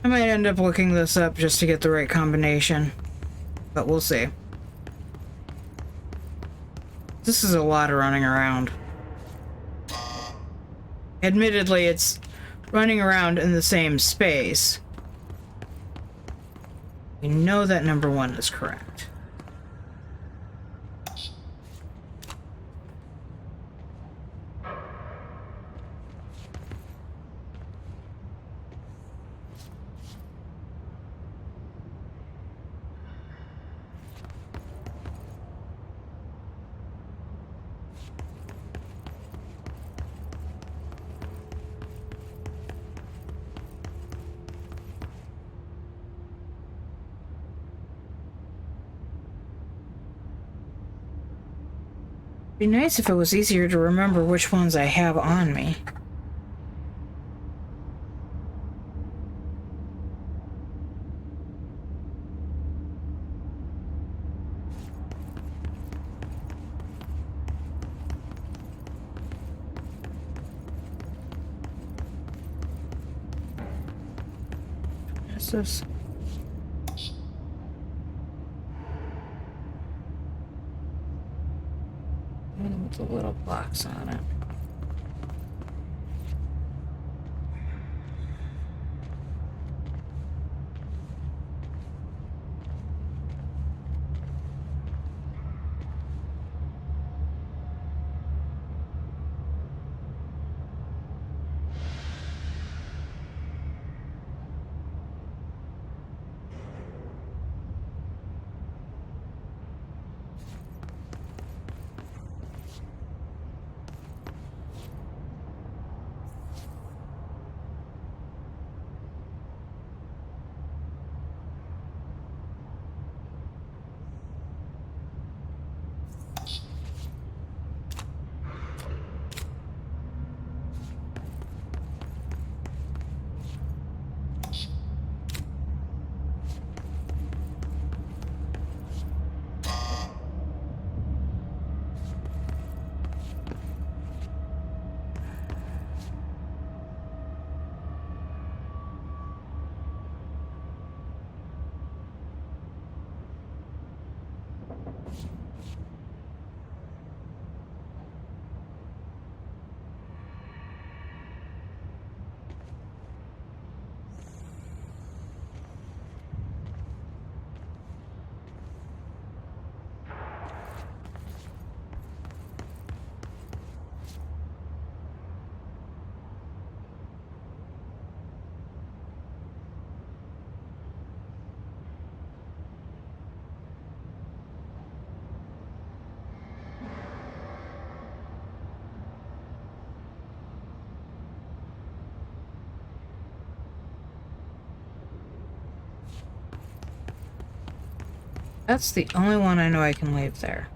I might end up looking this up just to get the right combination, but we'll see. This is a lot of running around. Admittedly, it's running around in the same space. We know that number 1 is correct. Be nice if it was easier to remember which ones I have on me. What's this? With a little box on it. That's the only one I know I can leave there.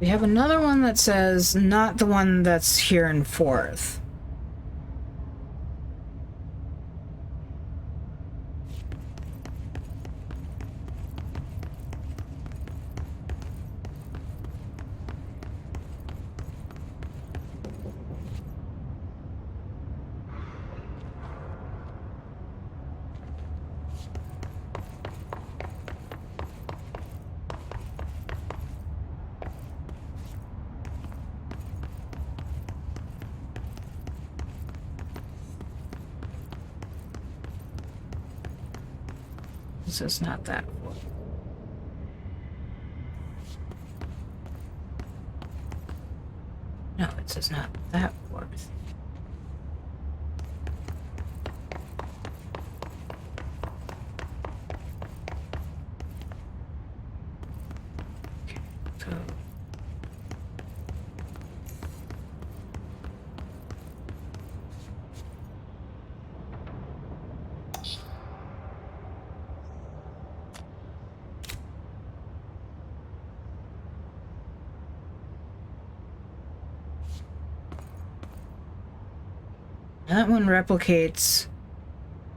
We have another one that says not the one that's here in 4th. This is not that one. No, it says not that fourth. Okay, so that one replicates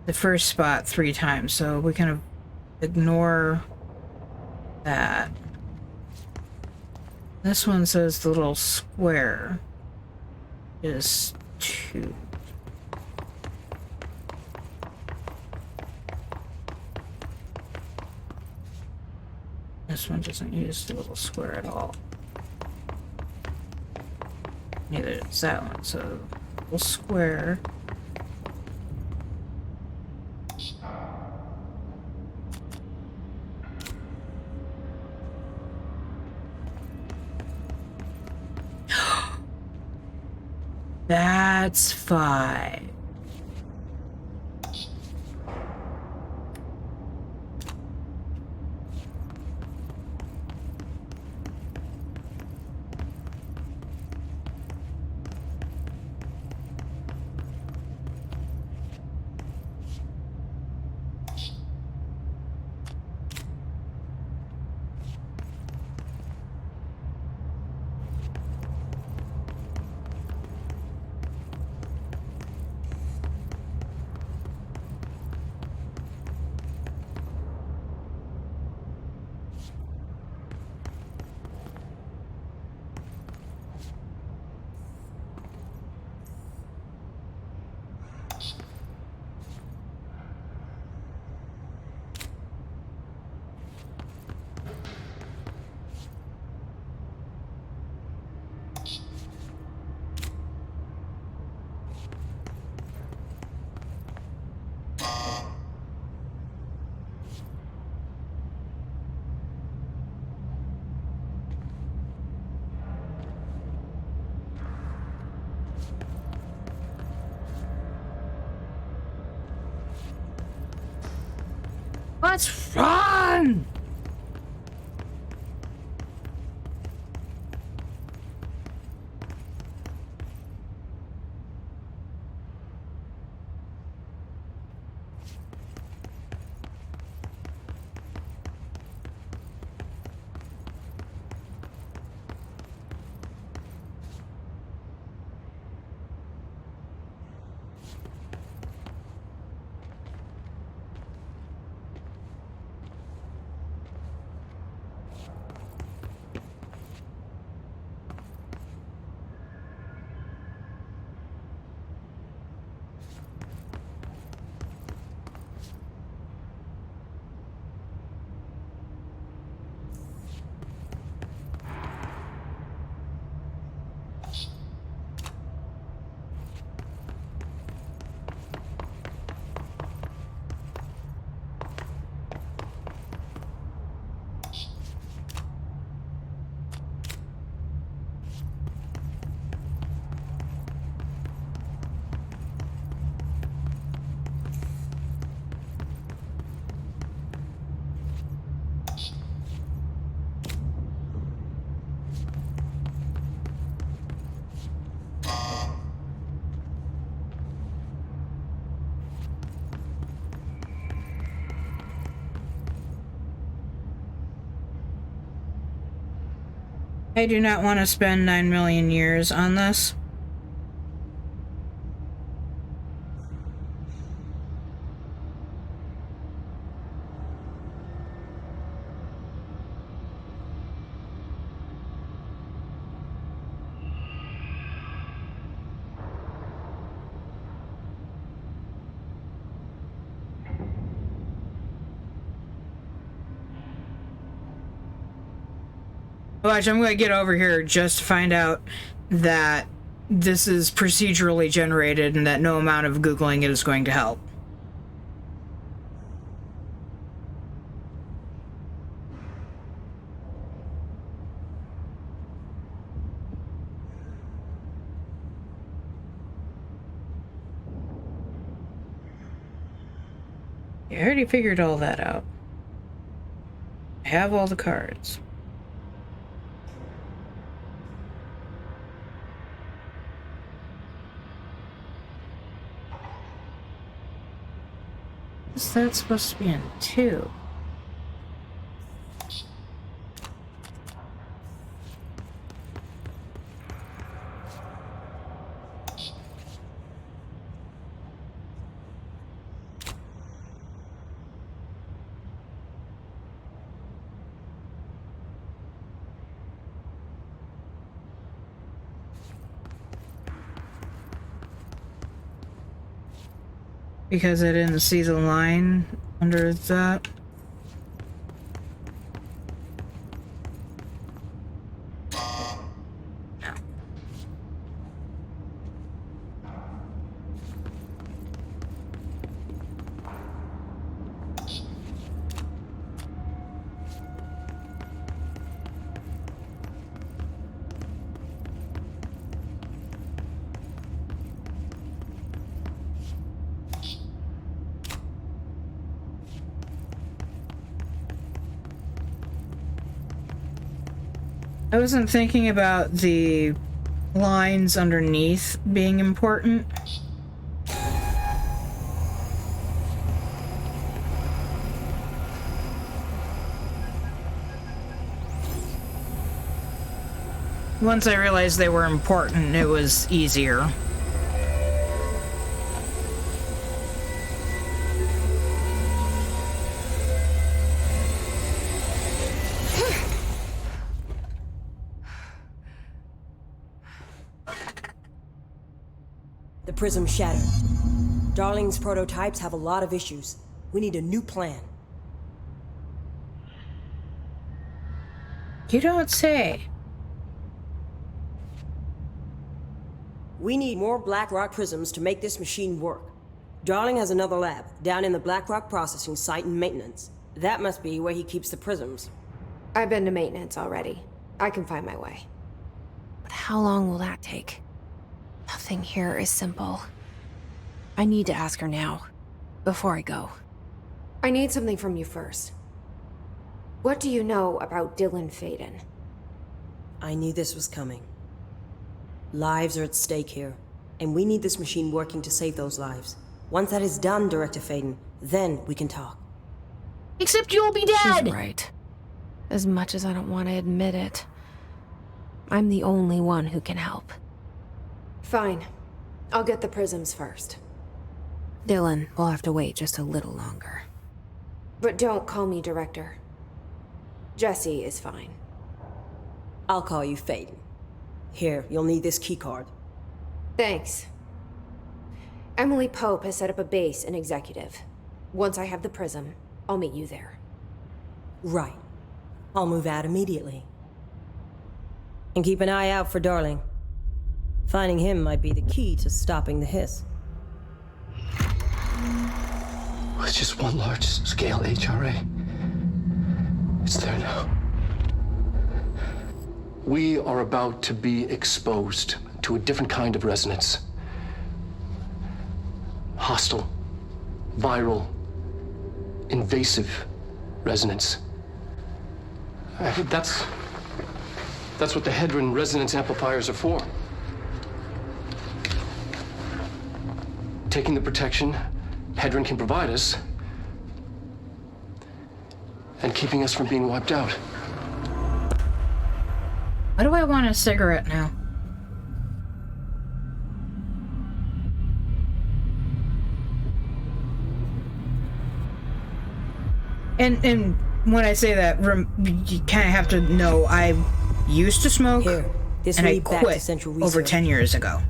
the first spot 3 times, so we can ignore that. This one says the little square is 2. This one doesn't use the little square at all. Neither does that one, so little square. That's 5. Let's run! I do not want to spend 9 million years on this. Watch, I'm gonna get over here just to find out that this is procedurally generated and that no amount of Googling it is going to help. I already figured all that out. I have all the cards. Is that supposed to be in 2? Because I didn't see the line under that. I wasn't thinking about the lines underneath being important. Once I realized they were important, it was easier. The prism shattered. Darling's prototypes have a lot of issues. We need a new plan. You don't say. We need more Blackrock prisms to make this machine work. Darling has another lab, down in the Blackrock processing site and maintenance. That must be where he keeps the prisms. I've been to maintenance already. I can find my way. But how long will that take? Nothing here is simple. I need to ask her now, before I go. I need something from you first. What do you know about Dylan Faden? I knew this was coming. Lives are at stake here, and we need this machine working to save those lives. Once that is done, Director Faden, then we can talk. Except you'll be dead! She's right. As much as I don't want to admit it, I'm the only one who can help. Fine. I'll get the prisms first. Dylan will have to wait just a little longer. But don't call me Director. Jesse is fine. I'll call you Faden. Here, you'll need this keycard. Thanks. Emily Pope has set up a base in Executive. Once I have the prism, I'll meet you there. Right. I'll move out immediately. And keep an eye out for Darling. Finding him might be the key to stopping the hiss. It's just one large-scale HRA. It's there now. We are about to be exposed to a different kind of resonance. Hostile, viral, invasive resonance. That's what the Hedron resonance amplifiers are for. Taking the protection Hedron can provide us and keeping us from being wiped out. Why do I want a cigarette now? And when I say that, you kind of have to know I used to smoke, Here, this and I lead back to quit Central over Research. 10 years ago.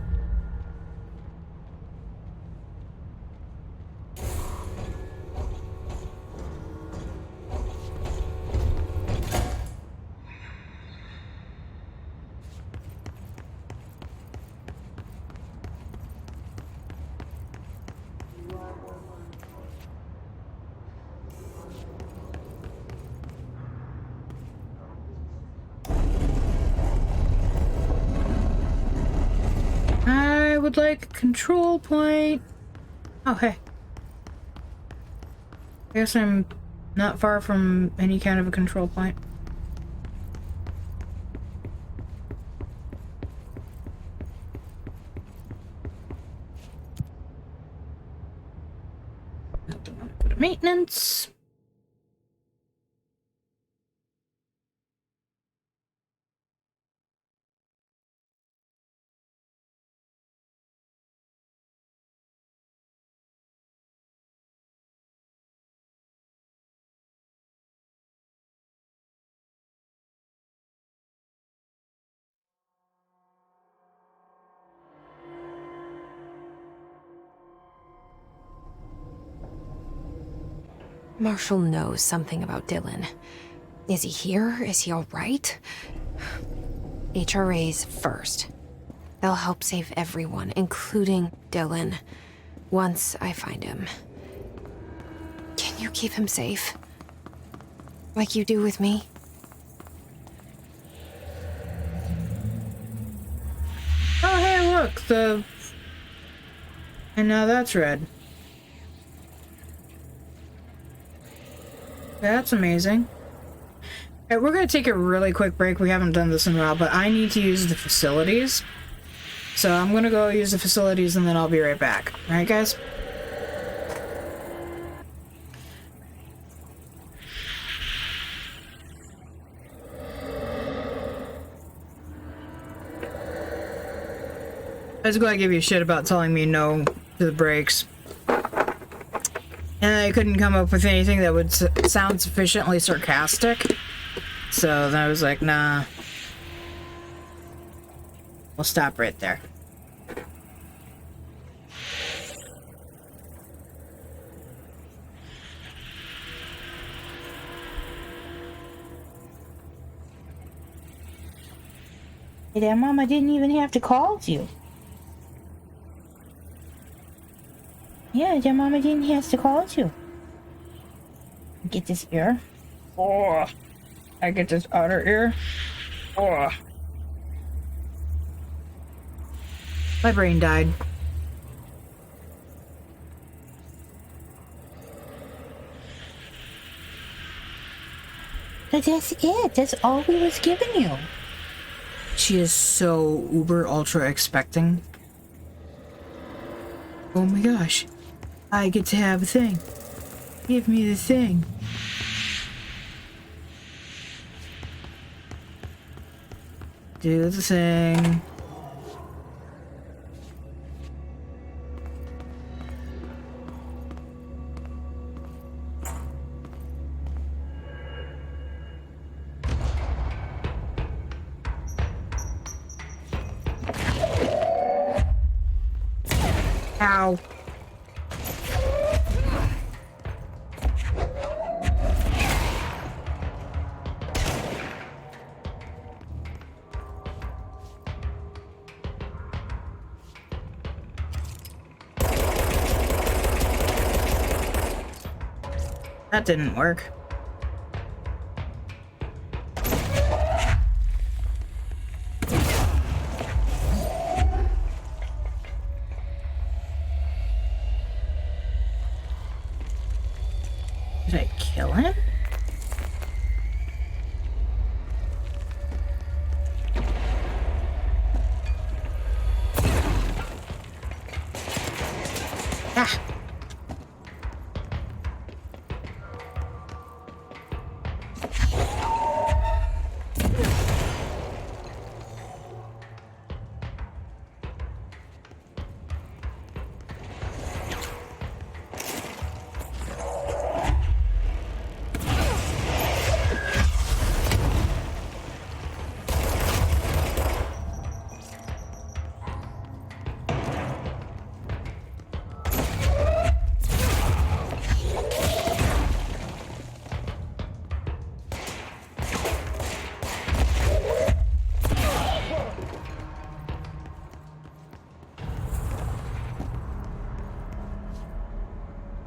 I would like a control point. Oh, hey. I guess I'm not far from any kind of a control point. Go to maintenance. Marshall knows something about Dylan. Is he here? Is he all right? HRAs first. They'll help save everyone, including Dylan, once I find him. Can you keep him safe? Like you do with me? Oh, hey, look, and now that's red. That's amazing. Alright, we're gonna take a really quick break. We haven't done this in a while, but I need to use the facilities. So I'm gonna go use the facilities and then I'll be right back. Alright, guys? I was going to give you shit about telling me no to the breaks. And I couldn't come up with anything that would sound sufficiently sarcastic. So then I was like, nah. We'll stop right there. Hey there, Mom, I didn't even have to call you. Yeah, your mama didn't have to call you. Get this ear. Oh, I get this outer ear. Oh. My brain died. But that's it. That's all we was giving you. She is so uber ultra expecting. Oh my gosh. I get to have a thing. Give me the thing. Do the thing. Ow. That didn't work. Did I kill him? Ah!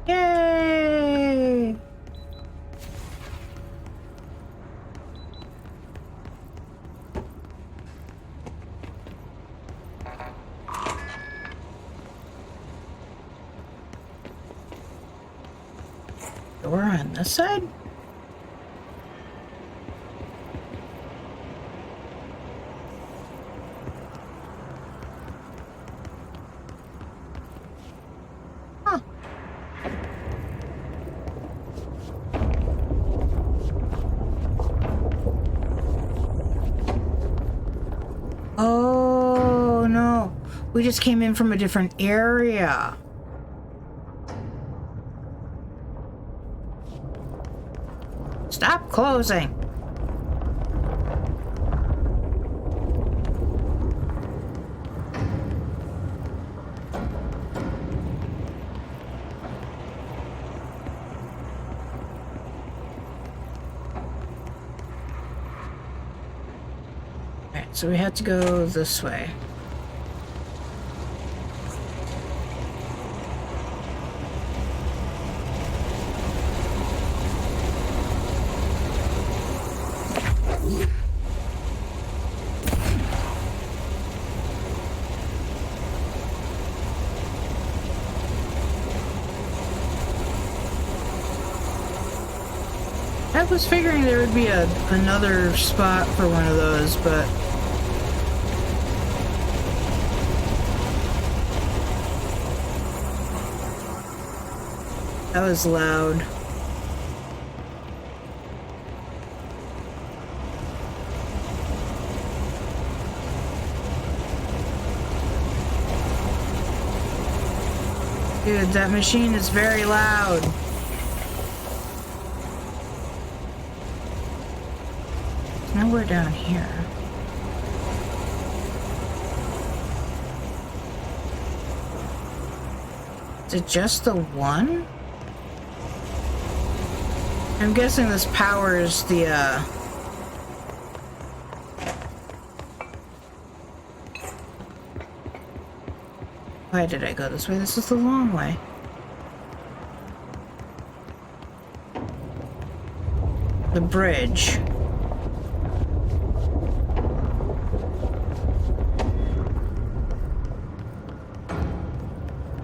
Yay! Door on this side? Huh. Oh no, we just came in from a different area. Stop closing. Alright, so we had to go this way. I was figuring there would be another spot for one of those, but that was loud. Dude, that machine is very loud. Nowhere down here. Is it just the one? I'm guessing this powers the, Why did I go this way? This is the long way. The bridge.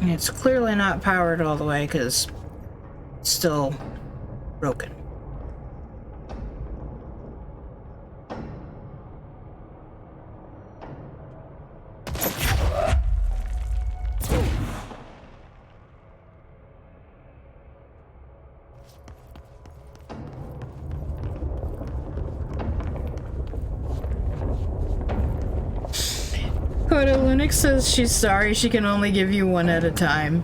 It's clearly not powered all the way because it's still broken. Coda Linux says she's sorry she can only give you one at a time.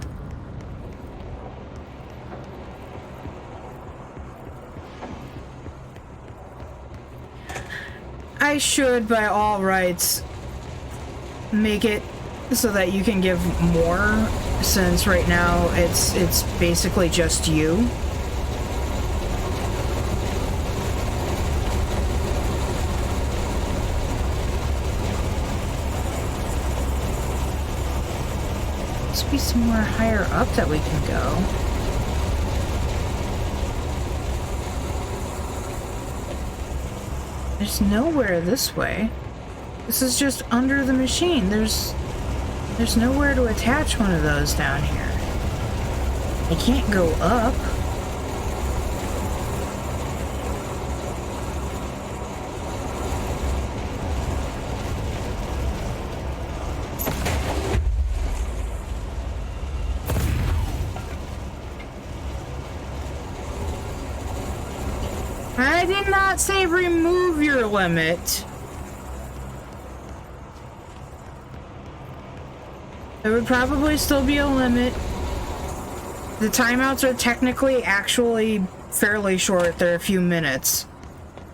I should, by all rights, make it so that you can give more, since right now it's basically just you. Be somewhere higher up that we can go. There's nowhere this way. This is just under the machine. There's nowhere to attach one of those down here. I can't go up. I did not say remove your limit. There would probably still be a limit. The timeouts are technically actually fairly short. They're a few minutes.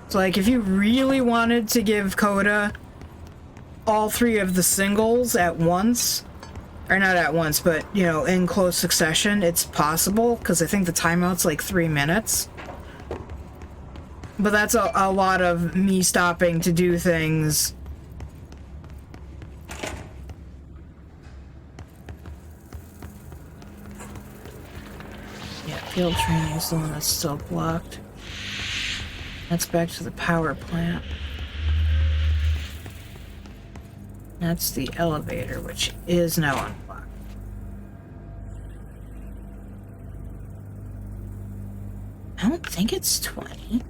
So like if you really wanted to give Coda all three of the singles at once, or not at once, but you know, in close succession, it's possible because I think the timeout's like 3 minutes. But that's a lot of me stopping to do things. Yeah, field training is the one that's still blocked. That's back to the power plant. That's the elevator, which is now unblocked. I don't think it's 20.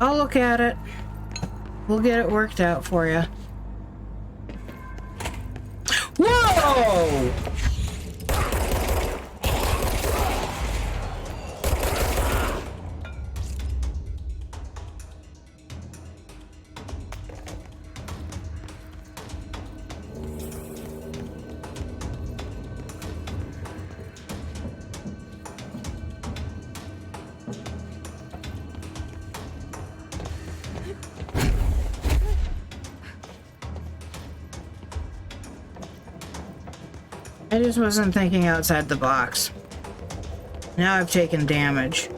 I'll look at it. We'll get it worked out for you. Whoa! I just wasn't thinking outside the box. Now I've taken damage.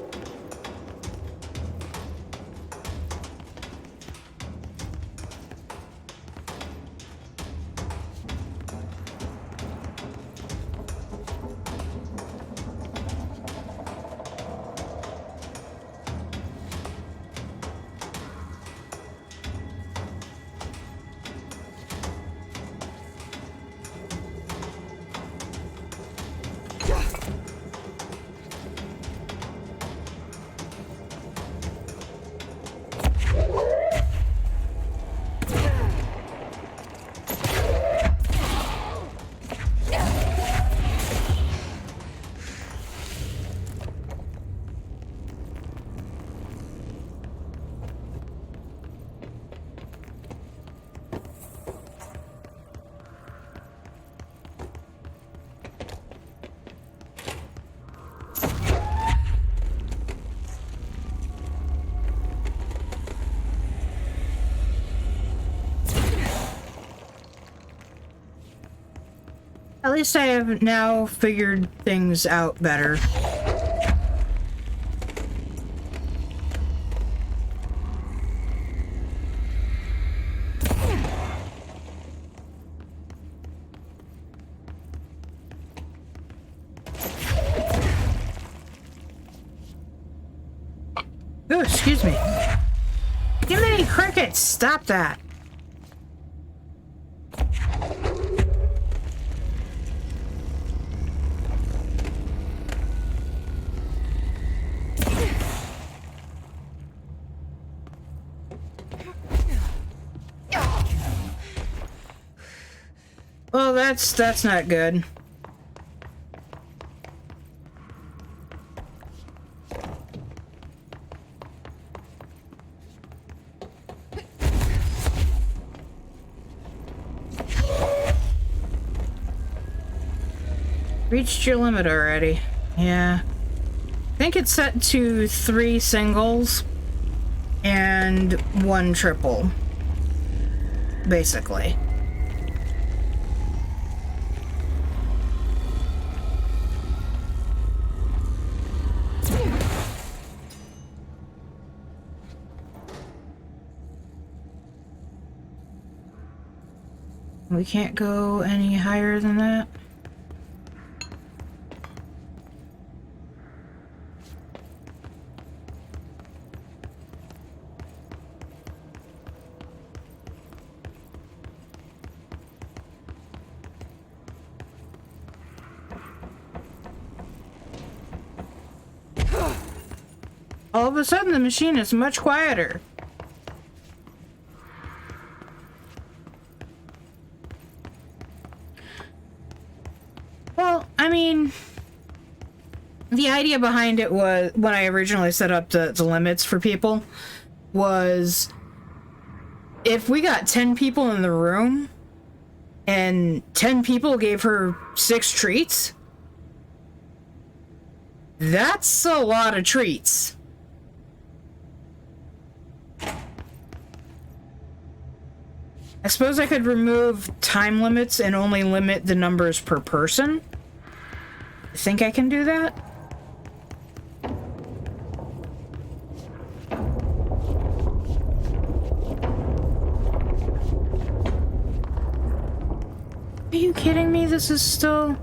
At least I have now figured things out better. Oh, excuse me. Give me any crickets! Stop that! Well, that's not good. Reached your limit already. Yeah. I think it's set to 3 singles and 1 triple. Basically. We can't go any higher than that. All of a sudden, the machine is much quieter. Well, I mean, the idea behind it was, when I originally set up the limits for people, was if we got 10 people in the room and 10 people gave her 6 treats, that's a lot of treats. I suppose I could remove time limits and only limit the numbers per person. I think I can do that. Are you kidding me? This is still...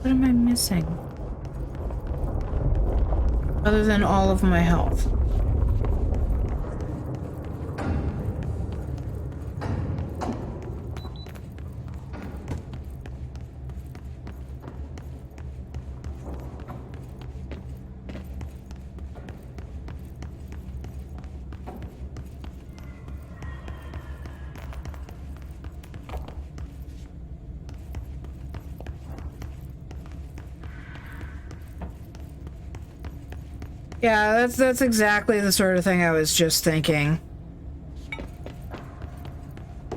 What am I missing? Other than all of my health. Yeah, that's exactly the sort of thing I was just thinking.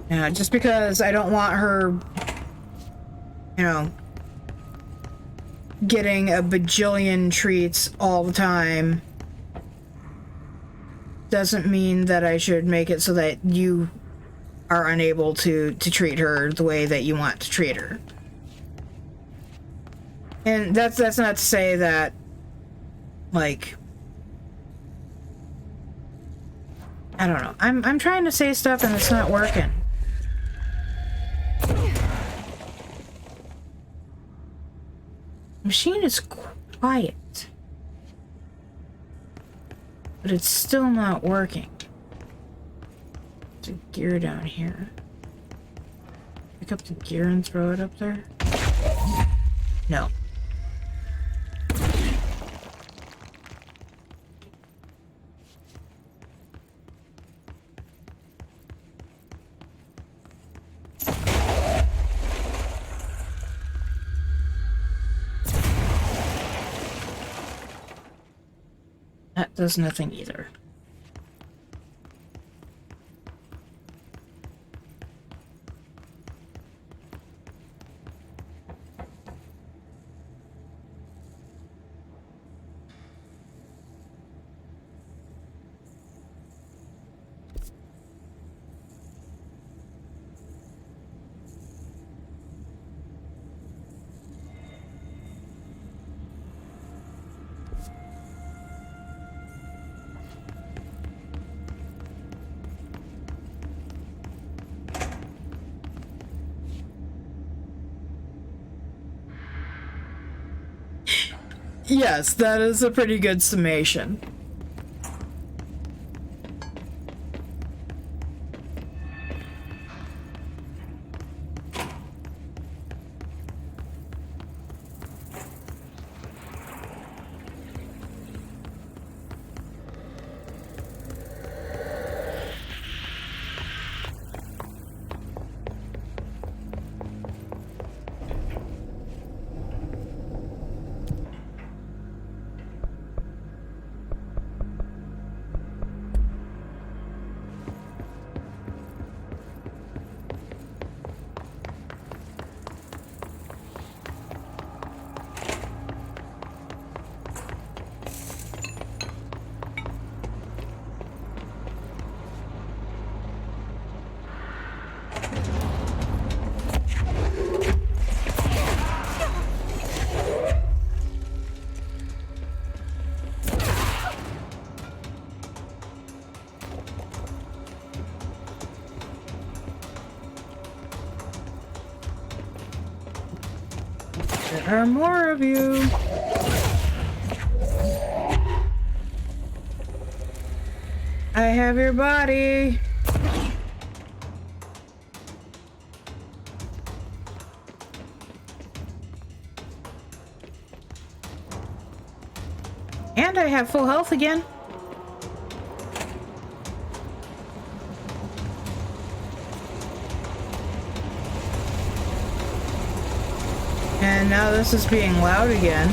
Yeah, just because I don't want her, you know, getting a bajillion treats all the time doesn't mean that I should make it so that you are unable to treat her the way that you want to treat her. And that's not to say that, like, I don't know. I'm trying to say stuff and it's not working. The machine is quiet. But it's still not working. There's a gear down here. Pick up the gear and throw it up there? No. That does nothing either. Yes, that is a pretty good summation. There are more of you. I have your body. And I have full health again. And now this is being loud again.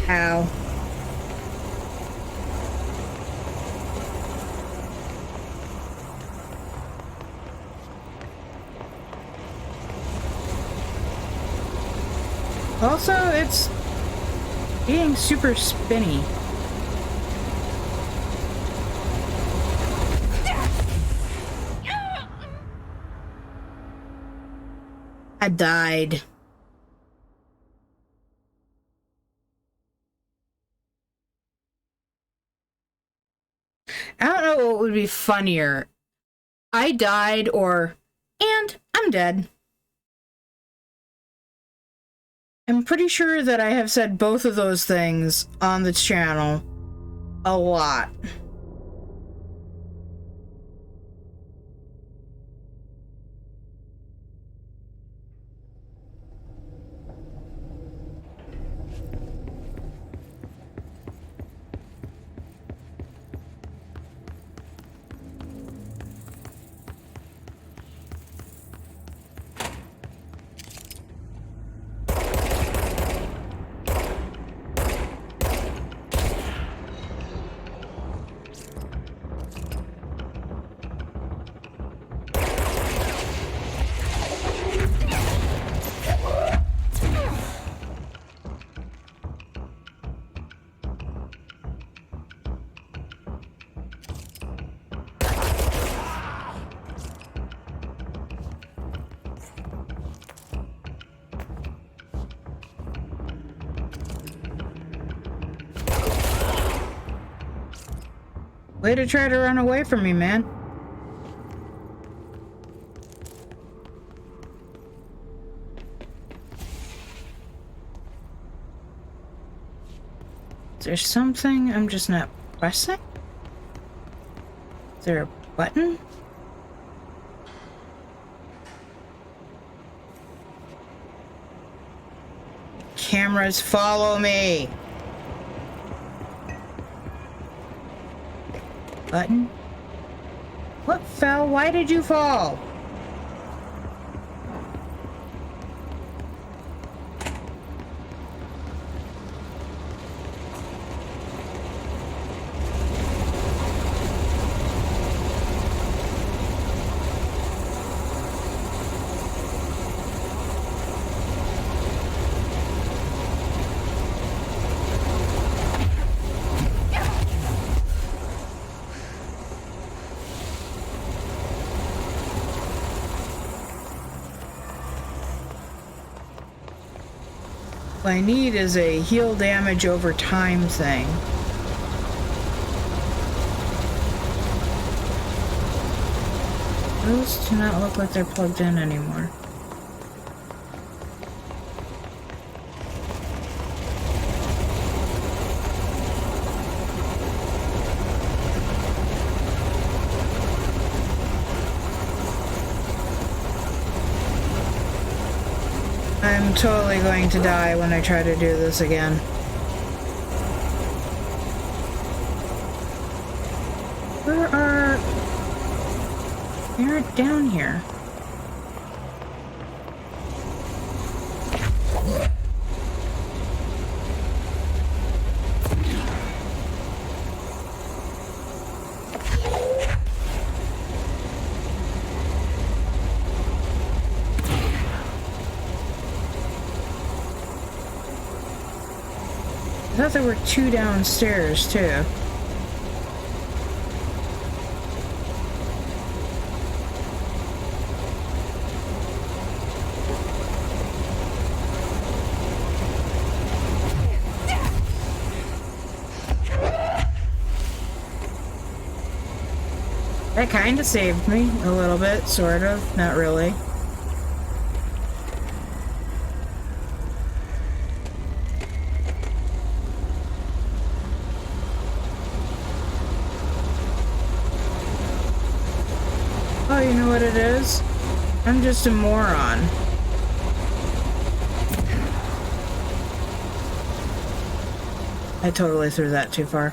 Ow. Also, it's being super spinny. I died. I don't know what would be funnier. I died or, and I'm dead. I'm pretty sure that I have said both of those things on the channel a lot. Way to try to run away from me, man. Is there something I'm just not pressing? Is there a button? Cameras follow me. Button? What fell? Why did you fall? What I need is a heal damage over time thing. Those do not look like they're plugged in anymore. I'm totally going to die when I try to do this again. Where are... They're down here. I thought there were two downstairs, too. That kind of saved me a little bit, sort of. Not really. Oh, you know what it is? I'm just a moron. I totally threw that too far.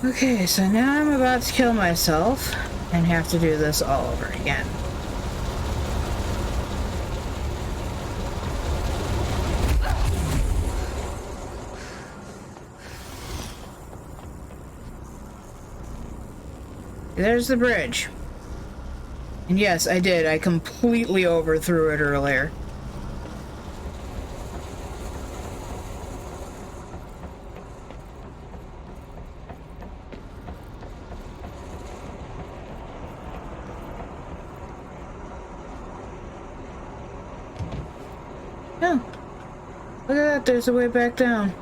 Okay, so now I'm about to kill myself and have to do this all over again. There's the bridge. And yes, I did. I completely overthrew it earlier. Oh, look at that, there's a way back down.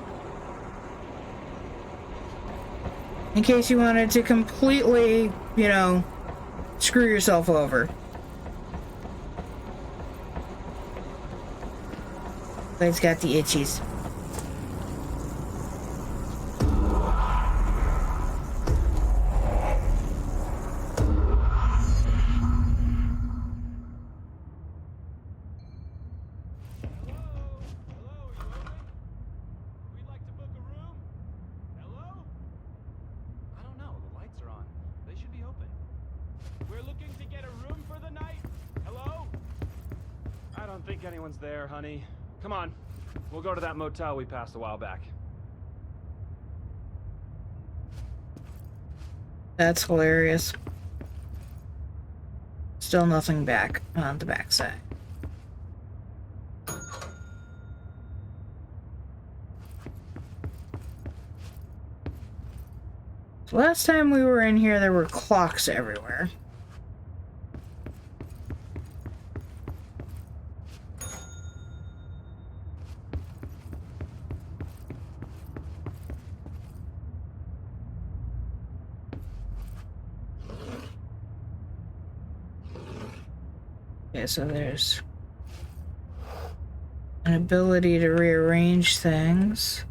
In case you wanted to completely, you know, screw yourself over. But it's got the itchies. Anyone's there, honey. Come on. We'll go to that motel we passed a while back. That's hilarious. Still nothing back on the backside. last time we were in here, there were clocks everywhere. Okay, so there's an ability to rearrange things.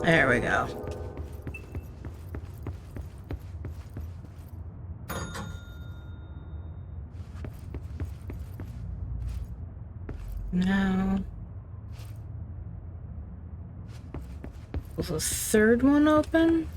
There we go. Now, will the third one open?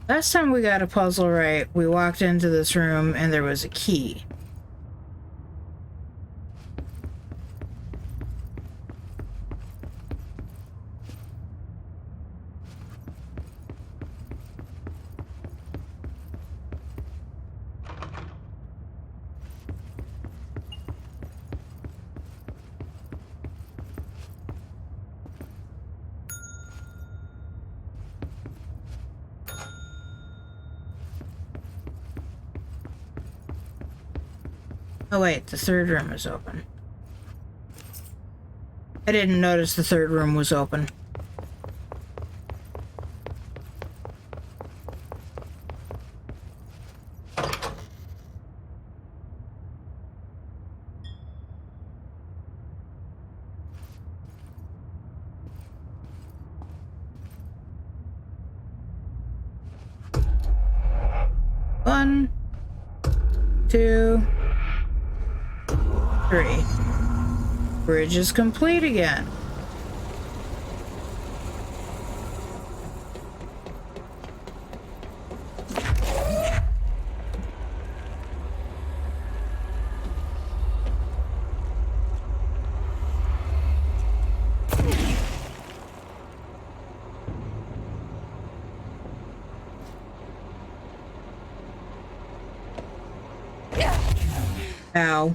Last time we got a puzzle right, we walked into this room and there was a key. Oh wait, the third room is open. I didn't notice the third room was open. One, two, 3. Bridge is complete again. Ow.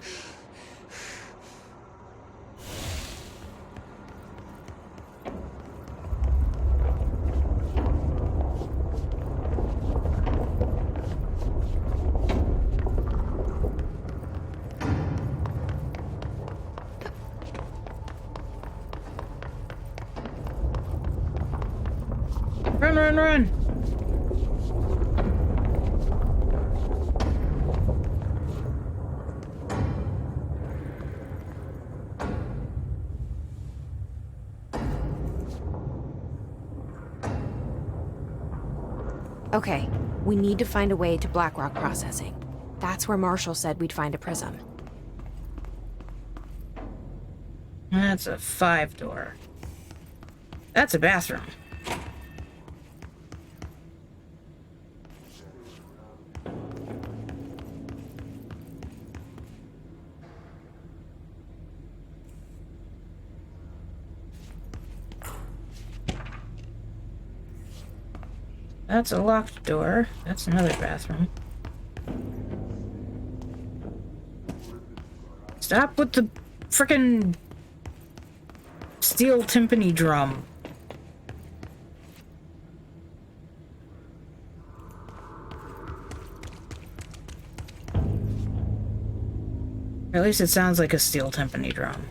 Run, run, run! Okay, we need to find a way to Blackrock processing. That's where Marshall said we'd find a prism. That's a 5-door. That's a bathroom. That's a locked door. That's another bathroom. Stop with the frickin' steel timpani drum. Or at least it sounds like a steel timpani drum.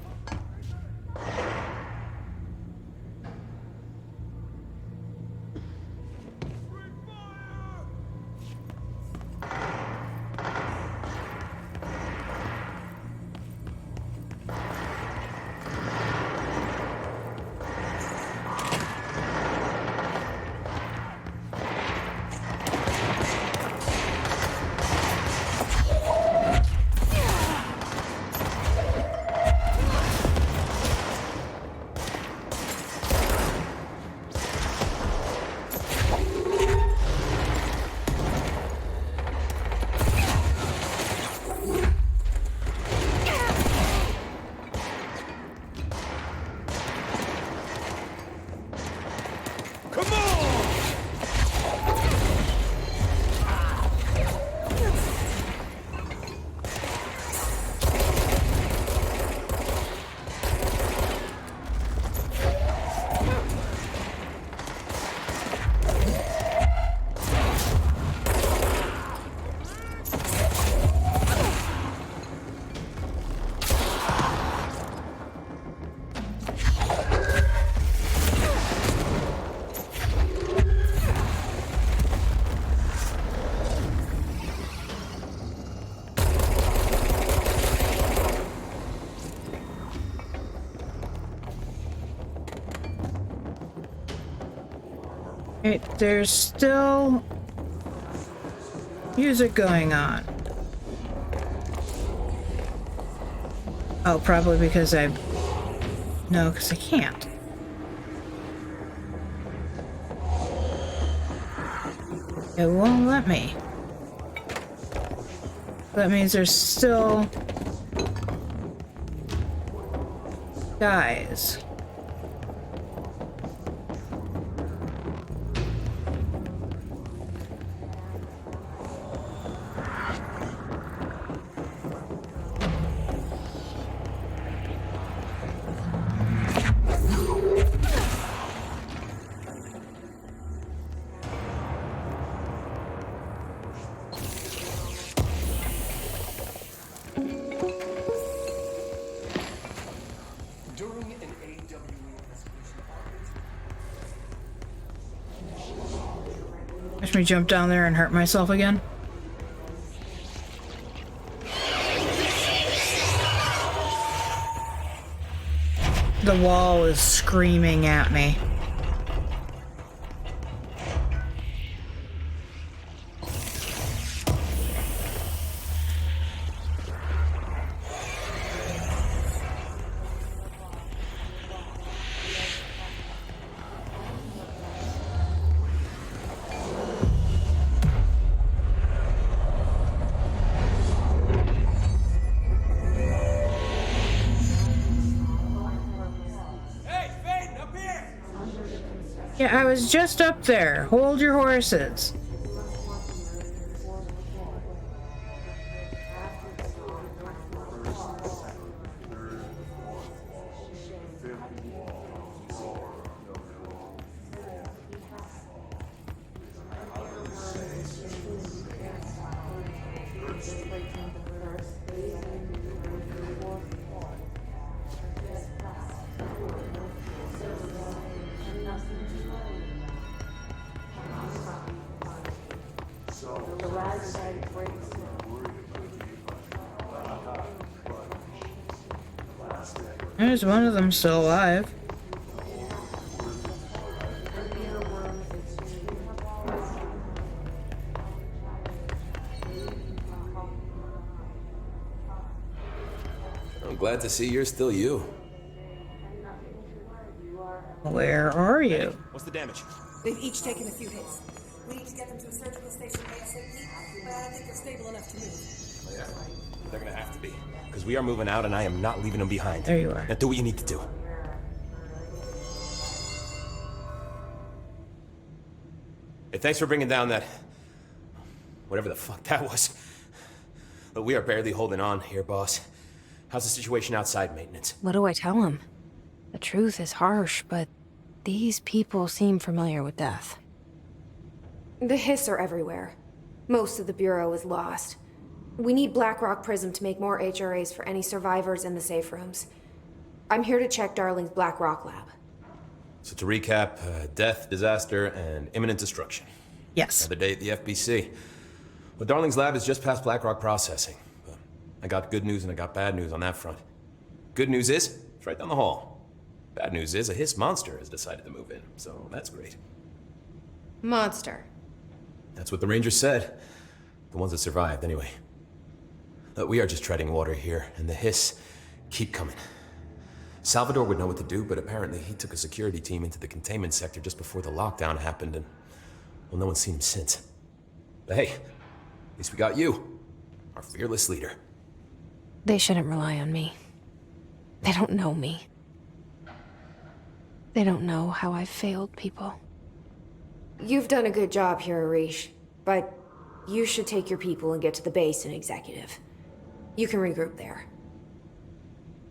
There's still music going on. Oh, probably because no, because I can't. It won't let me. That means there's still guys. Watch me jump down there and hurt myself again. The wall is screaming at me. Yeah, I was just up there. Hold your horses. There's one of them still alive. I'm glad to see you're still you. Where are you? What's the damage? They've each taken a few hits. We need to get them to a surgical station ASAP, but I don't think they're stable enough to move. Yeah, they're gonna have to be. Because we are moving out and I am not leaving them behind. There you are. Now do what you need to do. Hey, thanks for bringing down that... whatever the fuck that was. But we are barely holding on here, boss. How's the situation outside maintenance? What do I tell him? The truth is harsh, but these people seem familiar with death. The hiss are everywhere. Most of the Bureau is lost. We need Blackrock Prism to make more HRAs for any survivors in the safe rooms. I'm here to check Darling's Blackrock lab. So to recap, death, disaster, and imminent destruction. Yes. Another day at the FBC. Well, Darling's lab is just past Blackrock processing. But I got good news and I got bad news on that front. Good news is, it's right down the hall. Bad news is, a hiss monster has decided to move in, so that's great. Monster. That's what the Rangers said. The ones that survived, anyway. We are just treading water here, and the hiss keep coming. Salvador would know what to do, but apparently he took a security team into the containment sector just before the lockdown happened, and, well, no one's seen him since. But hey, at least we got you, our fearless leader. They shouldn't rely on me. They don't know me. They don't know how I've failed people. You've done a good job here, Arish, but you should take your people and get to the base in Executive. You can regroup there.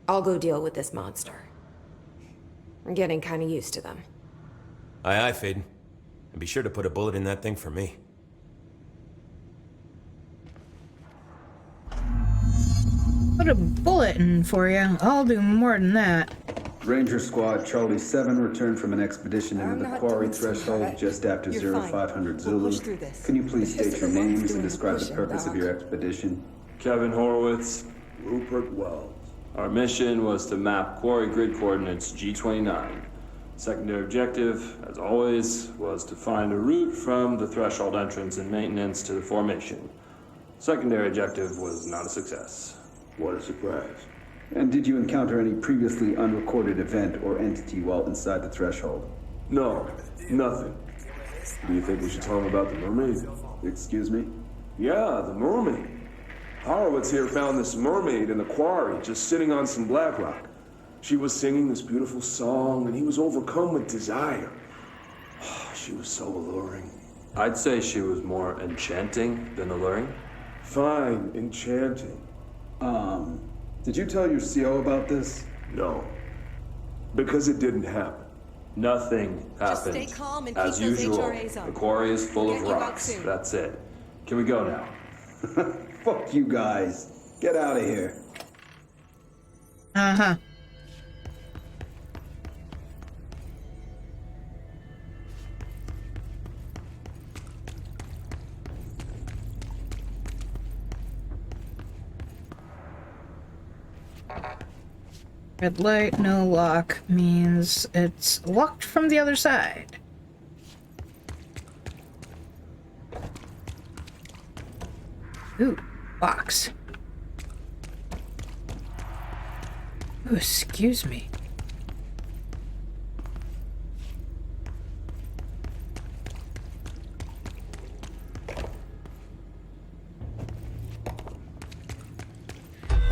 I'll go deal with this monster. I'm getting kind of used to them. Aye, aye, Faelyn. And be sure to put a bullet in that thing for me. Put a bullet in for you. I'll do more than that. Ranger Squad Charlie 7 returned from an expedition into the quarry threshold just after 0500 Zulu. Can you please state your names and describe the purpose of your expedition? Kevin Horowitz. Rupert Wells. Our mission was to map quarry grid coordinates G29. Secondary objective, as always, was to find a route from the threshold entrance and maintenance to the formation. Secondary objective was not a success. What a surprise. And did you encounter any previously unrecorded event or entity while inside the threshold? No, nothing. Do you think we should tell him about the mermaid? Excuse me? Yeah, the mermaid. Horowitz here found this mermaid in the quarry, just sitting on some black rock. She was singing this beautiful song, and he was overcome with desire. She was so alluring. I'd say she was more enchanting than alluring. Fine, enchanting. Did you tell your CO about this? No. Because it didn't happen. Nothing happened. Just stay calm and as keep those usual. HRAs up. The quarry is full We'll of get you back rocks. soon. That's it. Can we go now? Fuck you guys. Get out of here. Uh-huh. Red light, no lock, means it's locked from the other side. Ooh, box. Ooh, excuse me.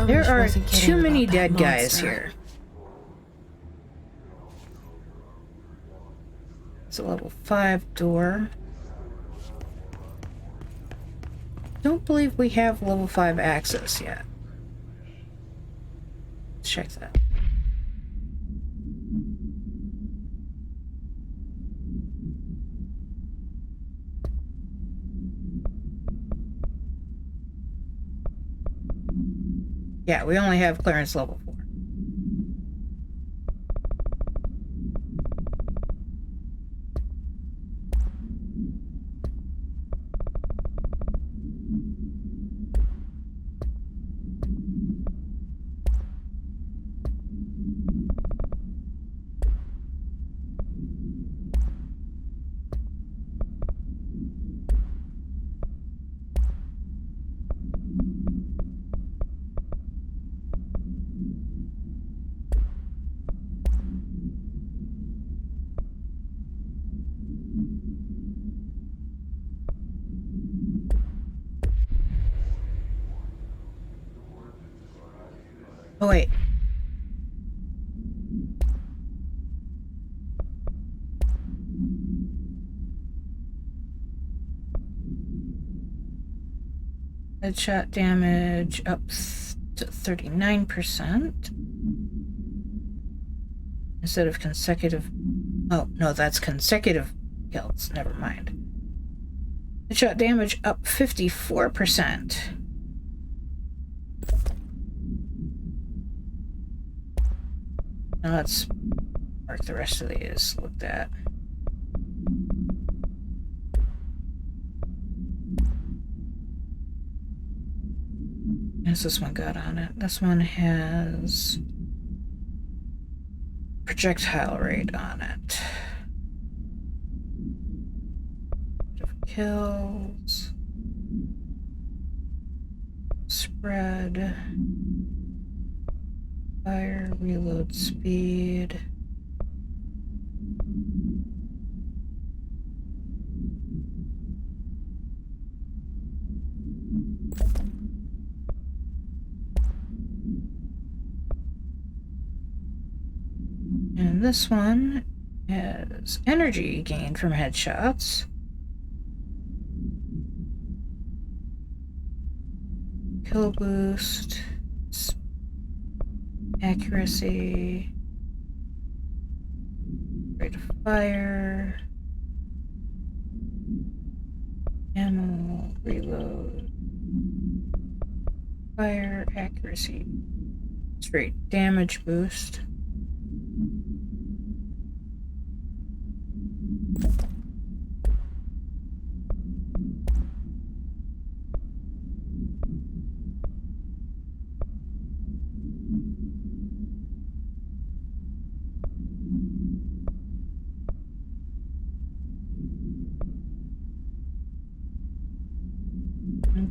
There are too many dead guys here. It's a level 5 door. Don't believe we have level 5 access yet. Let's check that. Yeah, we only have clearance level 4. Oh, wait. Headshot damage up to 39%. Instead of consecutive... Oh, no, that's consecutive kills. Never mind. Headshot damage up 54%. Now let's mark the rest of these. Looked at. What's this one got on it? This one has projectile rate on it. Kills. Spread. Fire, reload speed. And this one has energy gained from headshots. Kill boost. Accuracy. Rate of fire. Ammo. Reload. Fire. Accuracy. Straight damage boost.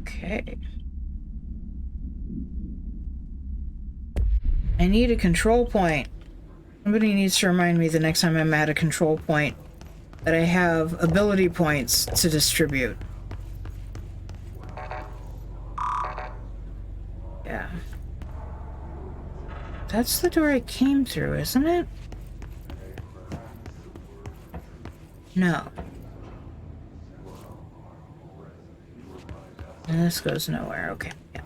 Okay. I need a control point. Somebody needs to remind me the next time I'm at a control point that I have ability points to distribute. Yeah. That's the door I came through, isn't it? No. And this goes nowhere. Okay. Yeah.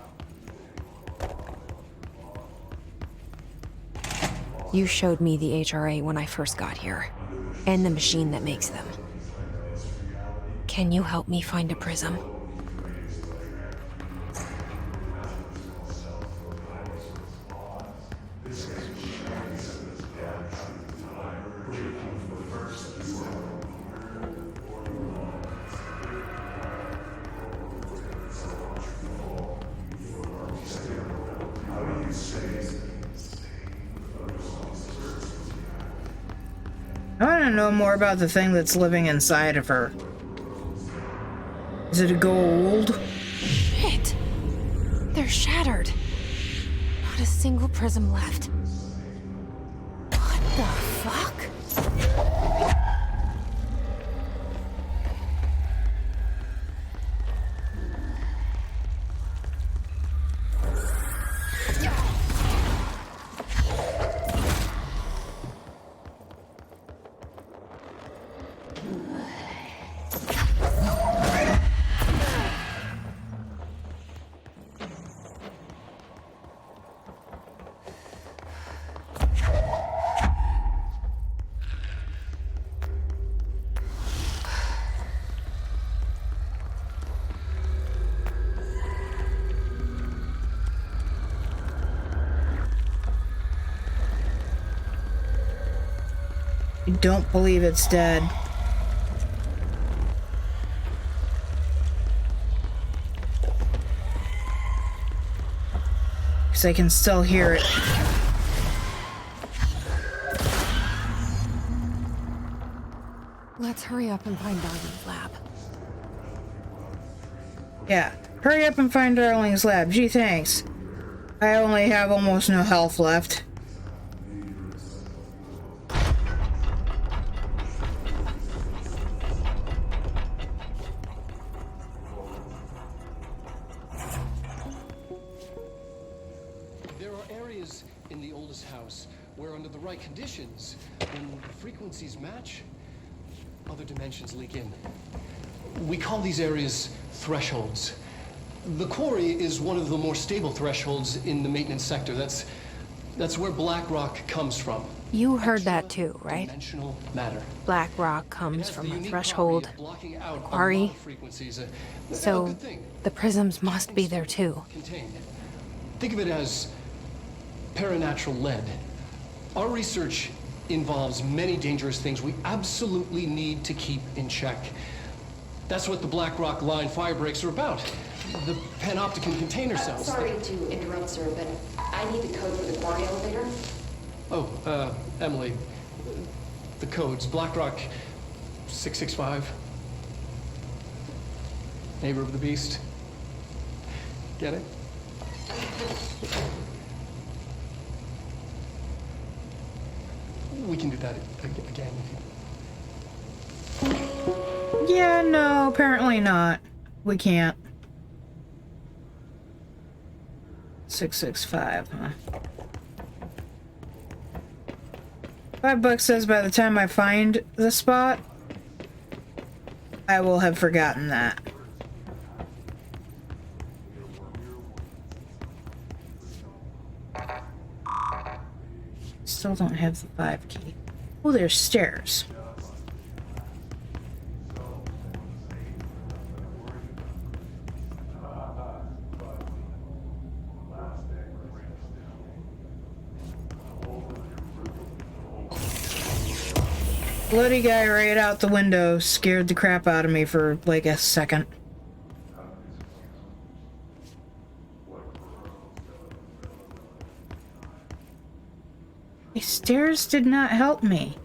You showed me the HRA when I first got here, and the machine that makes them. Can you help me find a prism? I want to know more about the thing that's living inside of her. Is it a gold? Shit! They're shattered. Not a single prism left. What the fuck? I don't believe it's dead. Because I can still hear it. Let's hurry up and find Darling's lab. Yeah, hurry up and find Darling's lab. Gee, thanks. I only have almost no health left. There are areas the right conditions, when the frequencies match, other dimensions leak in. We call these areas thresholds. The quarry is one of the more stable thresholds in the maintenance sector. That's where black rock comes from. You heard that too, right? Dimensional matter. Black rock comes from a threshold, a quarry. So the prisms must be there too. Contained. Think of it as paranatural lead. Our research involves many dangerous things we absolutely need to keep in check. That's what the Black Rock Line fire breaks are about. The panopticon container cells. Sorry to interrupt, sir, but I need the code for the quarry elevator. Oh, Emily. The codes. Blackrock 665. Neighbor of the Beast. Get it? We can do that again. Yeah, no, apparently not. We can't. 665, huh? $5 says by the time I find the spot, I will have forgotten that. Still don't have the 5 key. Oh, there's stairs. Bloody guy right out the window scared the crap out of me for like a second. These stairs did not help me.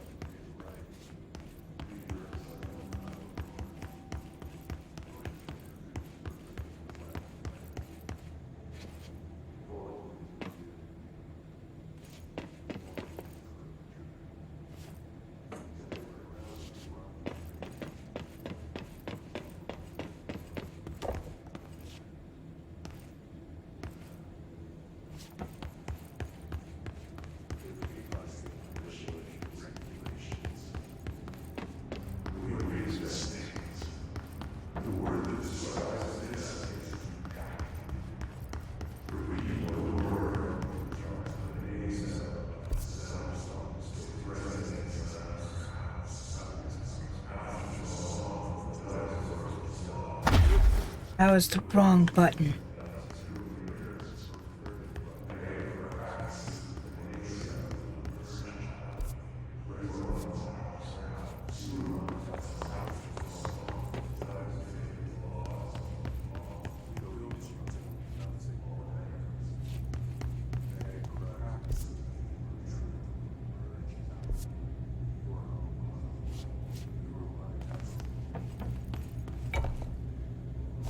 That was the wrong button.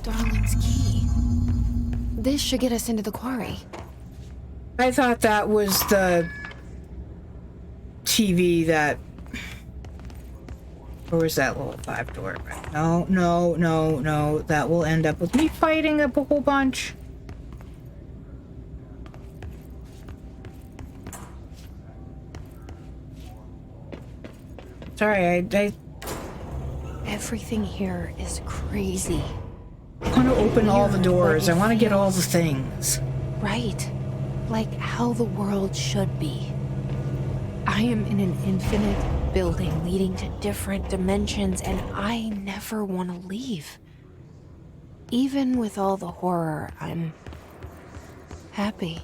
Darling's key. This should get us into the quarry. I thought that was the TV that... Or was that little 5-door? No, no, no, no. That will end up with me fighting a whole bunch. Sorry, I... Everything here is crazy. I want to open all the doors. I want to get all the things. Right. Like how the world should be. I am in an infinite building leading to different dimensions, and I never want to leave. Even with all the horror, I'm happy.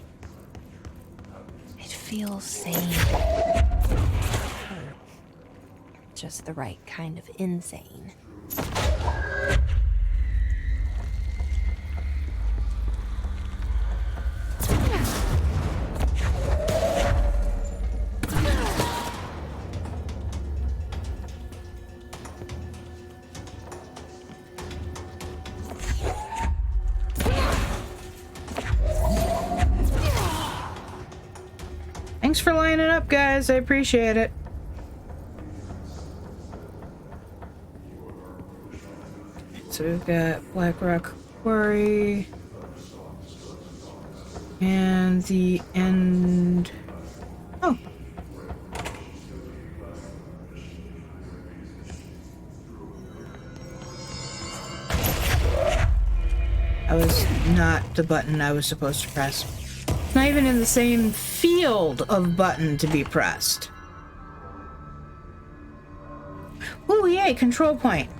It feels sane. Just the right kind of insane. Thanks for lining up, guys. I appreciate it. So we've got Black Rock Quarry and the end. Oh, was not the button I was supposed to press. It's not even in the same field of button to be pressed. Ooh, yay, control point.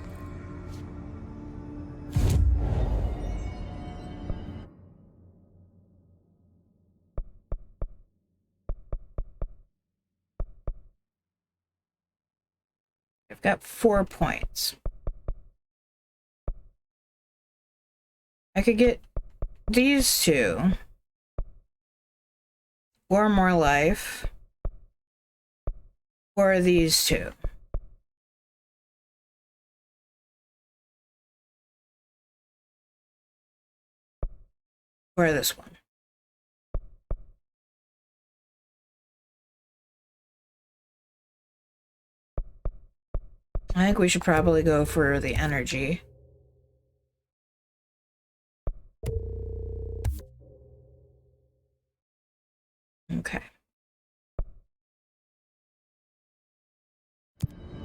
I've got 4 points. I could get these two. Or more life. Or these two. Or this one. I think we should probably go for the energy. Okay.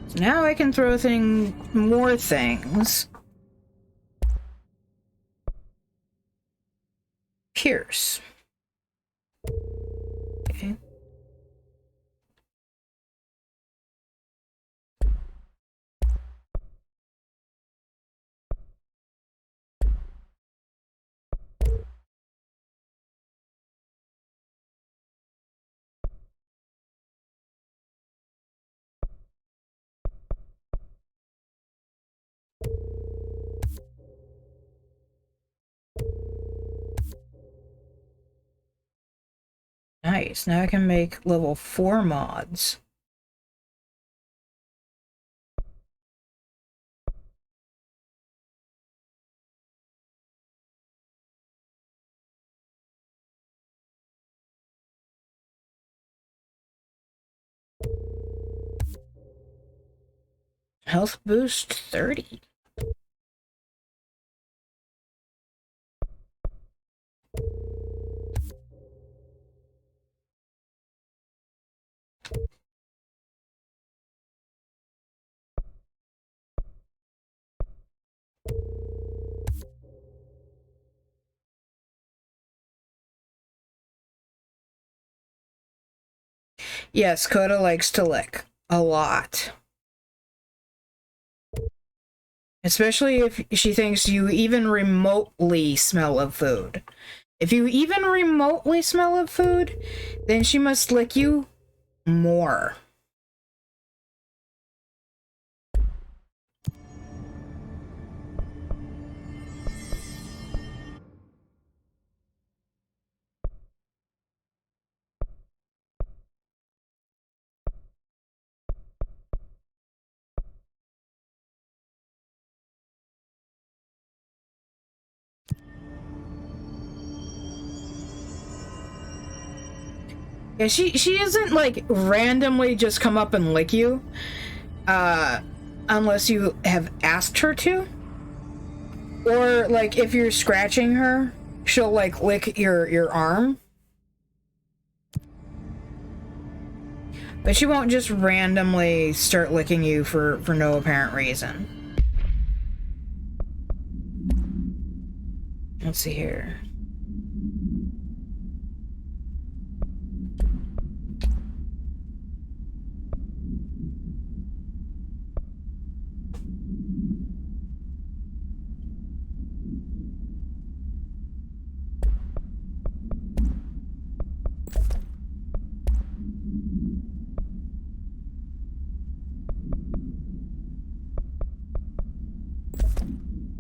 So now I can throw more things. Pierce. Okay. Nice. Now I can make level 4 mods. Health boost 30. Yes, Coda likes to lick. A lot. Especially if she thinks you even remotely smell of food. If you even remotely smell of food, then she must lick you more. Yeah, she isn't like randomly just come up and lick you, unless you have asked her to. Or like if you're scratching her, she'll like lick your arm. But she won't just randomly start licking you for no apparent reason. Let's see here.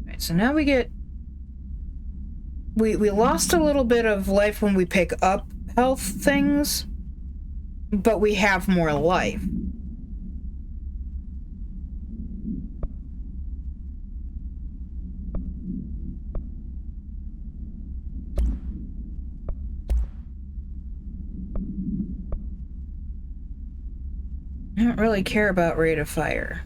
Right, so now we get... We lost a little bit of life when we pick up health things, but we have more life. I don't really care about rate of fire.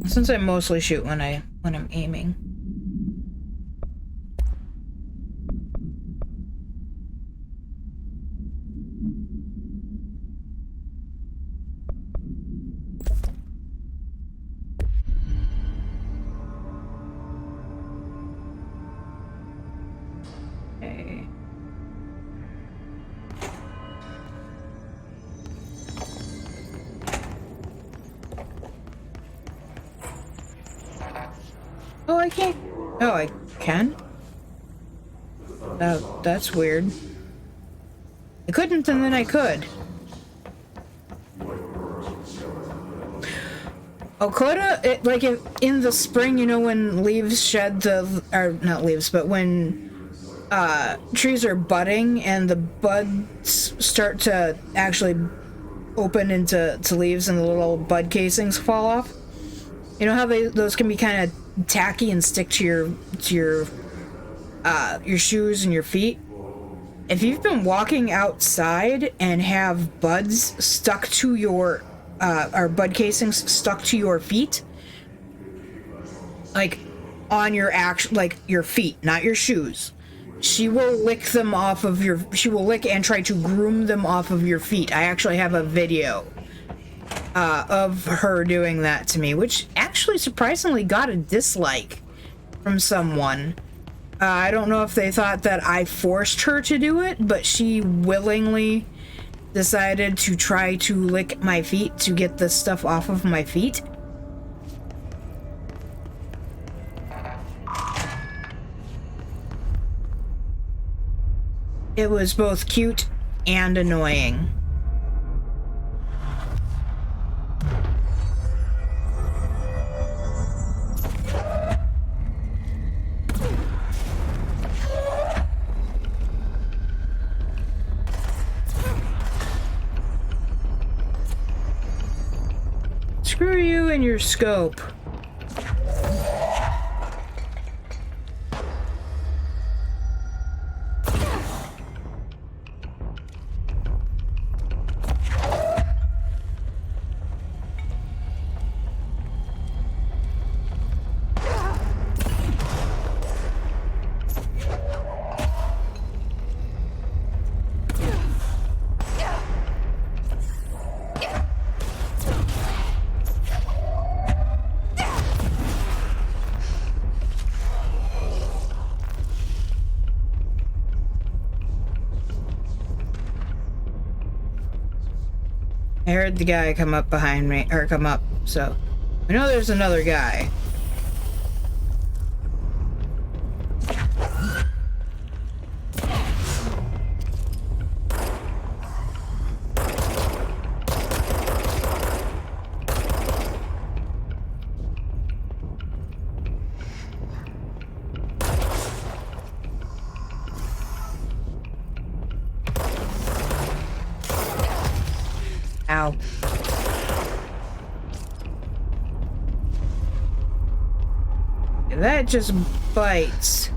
Since I mostly shoot when I'm aiming. Okay. Oh, I can't. Oh, I can? That's weird. I couldn't, and then I could. Oh, coulda, like in the spring, you know, when leaves shed or not leaves, but when trees are budding and the buds start to actually open into leaves and the little bud casings fall off. You know how those can be kind of tacky and stick to your shoes and your feet? If you've been walking outside and have buds stuck to your or bud casings stuck to your feet, like on your your feet, not your shoes, she will lick them off of she will lick and try to groom them off of your feet. I actually have a video of her doing that to me, which actually surprisingly got a dislike from someone. I don't know if they thought that I forced her to do it, but she willingly decided to try to lick my feet to get this stuff off of my feet. It was both cute and annoying. Screw you and your scope. I heard the guy come up behind me, or come up, so I know there's another guy. Ow. That just bites.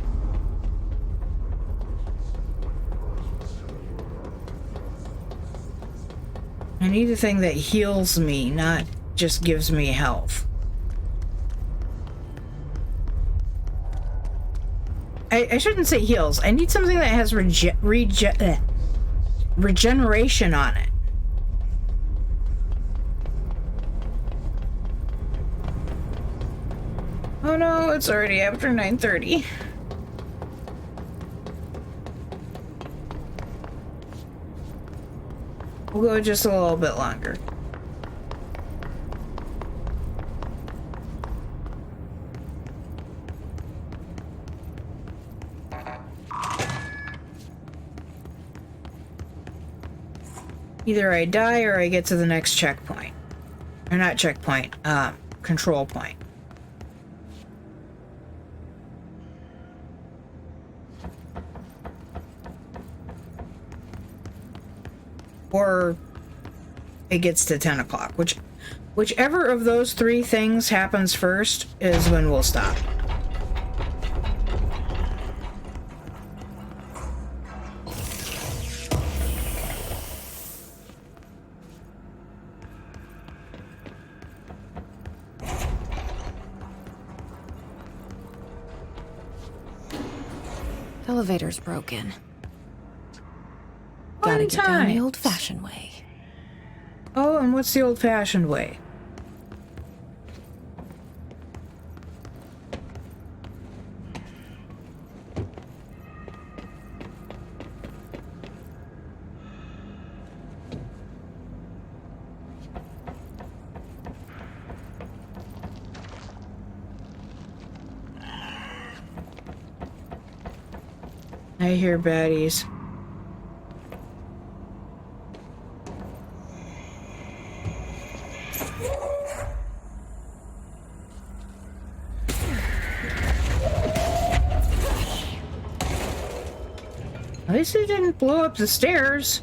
I need a thing that heals me, not just gives me health. I shouldn't say heals. I need something that has regeneration on it. Oh no, it's already after 9:30. We'll go just a little bit longer. Either I die or I get to the next checkpoint. Or not checkpoint, control point. Or it gets to 10 o'clock, whichever of those three things happens first is when we'll stop. Elevator's broken. Gotta get down the old-fashioned way. Oh, and what's the old-fashioned way? I hear baddies. At least it didn't blow up the stairs.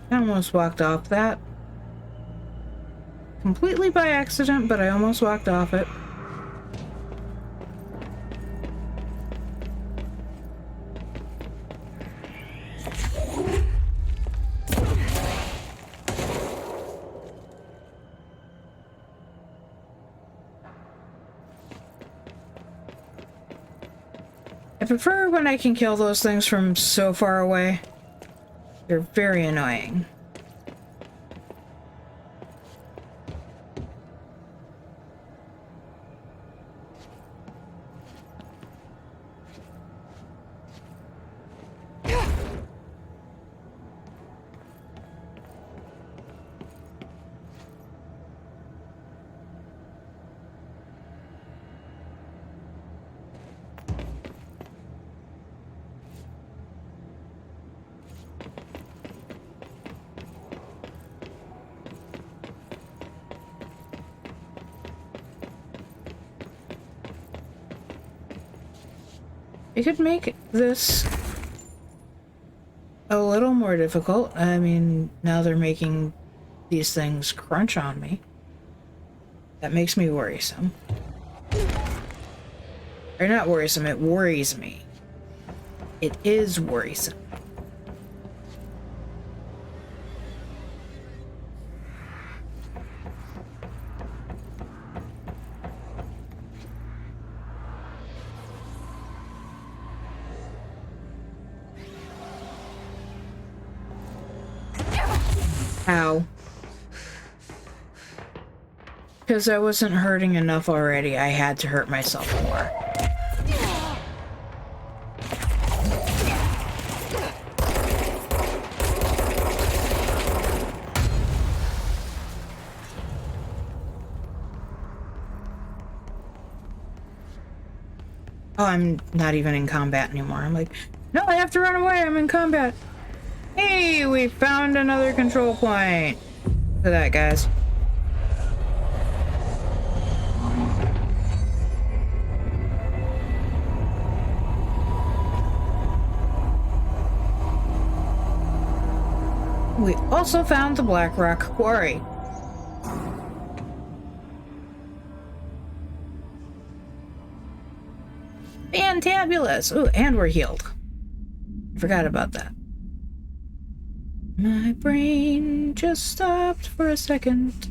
I almost walked off that. Completely by accident, but I almost walked off it. I prefer when I can kill those things from so far away. They're very annoying. It could make this a little more difficult. I mean, now they're making these things crunch on me. That makes me worrisome. Or not worrisome, it worries me. It is worrisome. Ow. Because I wasn't hurting enough already, I had to hurt myself more. Oh, I'm not even in combat anymore. I'm like, no, I have to run away, I'm in combat. Hey, we found another control point. Look at that, guys. We also found the Black Rock Quarry. Fantabulous! Ooh, and we're healed. I forgot about that. My brain just stopped for a second.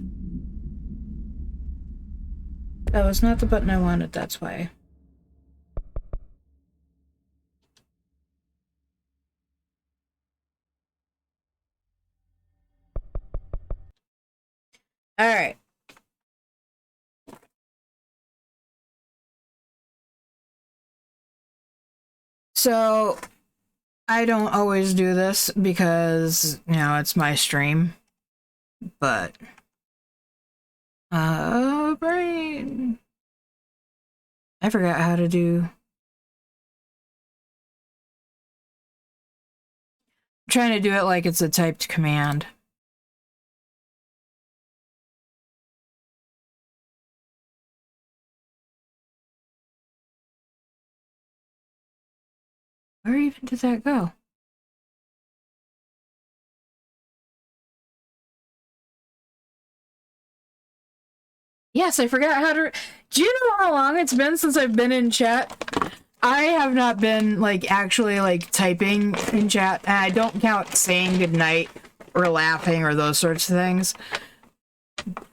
That was not the button I wanted, that's why. Alright. So, I don't always do this because, you know, it's my stream. But, brain. I forgot how to do trying to do it like it's a typed command. Where even did that go? Yes, I forgot how to... Do you know how long it's been since I've been in chat? I have not been, like, actually, like, typing in chat, and I don't count saying goodnight or laughing or those sorts of things.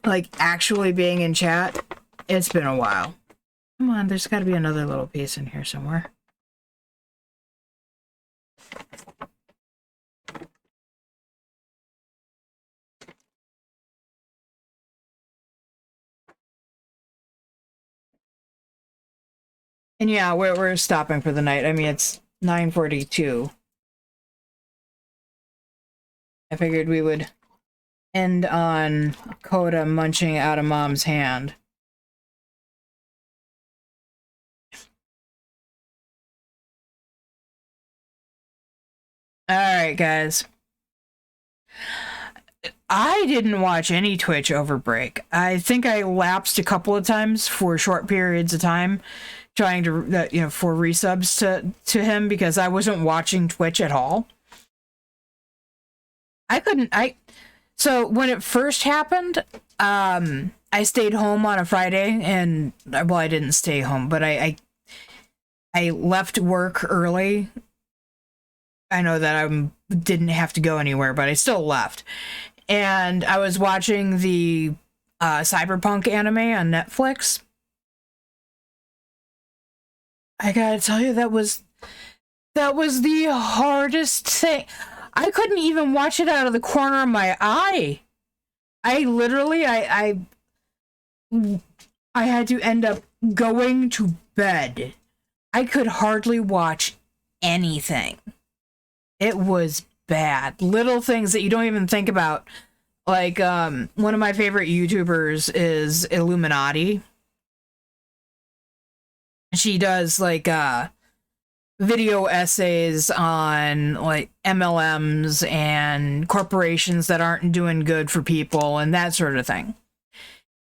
Like, actually being in chat, it's been a while. Come on, there's got to be another little piece in here somewhere. And yeah, we're stopping for the night. I mean, it's 9:42. I figured we would end on Coda munching out of Mom's hand. Alright, guys. I didn't watch any Twitch over break. I think I lapsed a couple of times for short periods of time, trying to, you know, for resubs to him because I wasn't watching Twitch at all. So when it first happened, I stayed home on a Friday and, well, I didn't stay home, but I left work early. I know that I didn't have to go anywhere, but I still left. And I was watching the Cyberpunk anime on Netflix. I gotta tell you, that was the hardest thing. I couldn't even watch it out of the corner of my eye. I literally, I had to end up going to bed. I could hardly watch anything. It was bad. Little things that you don't even think about. Like, one of my favorite YouTubers is Illuminati. She does, like, video essays on, like, MLMs and corporations that aren't doing good for people and that sort of thing.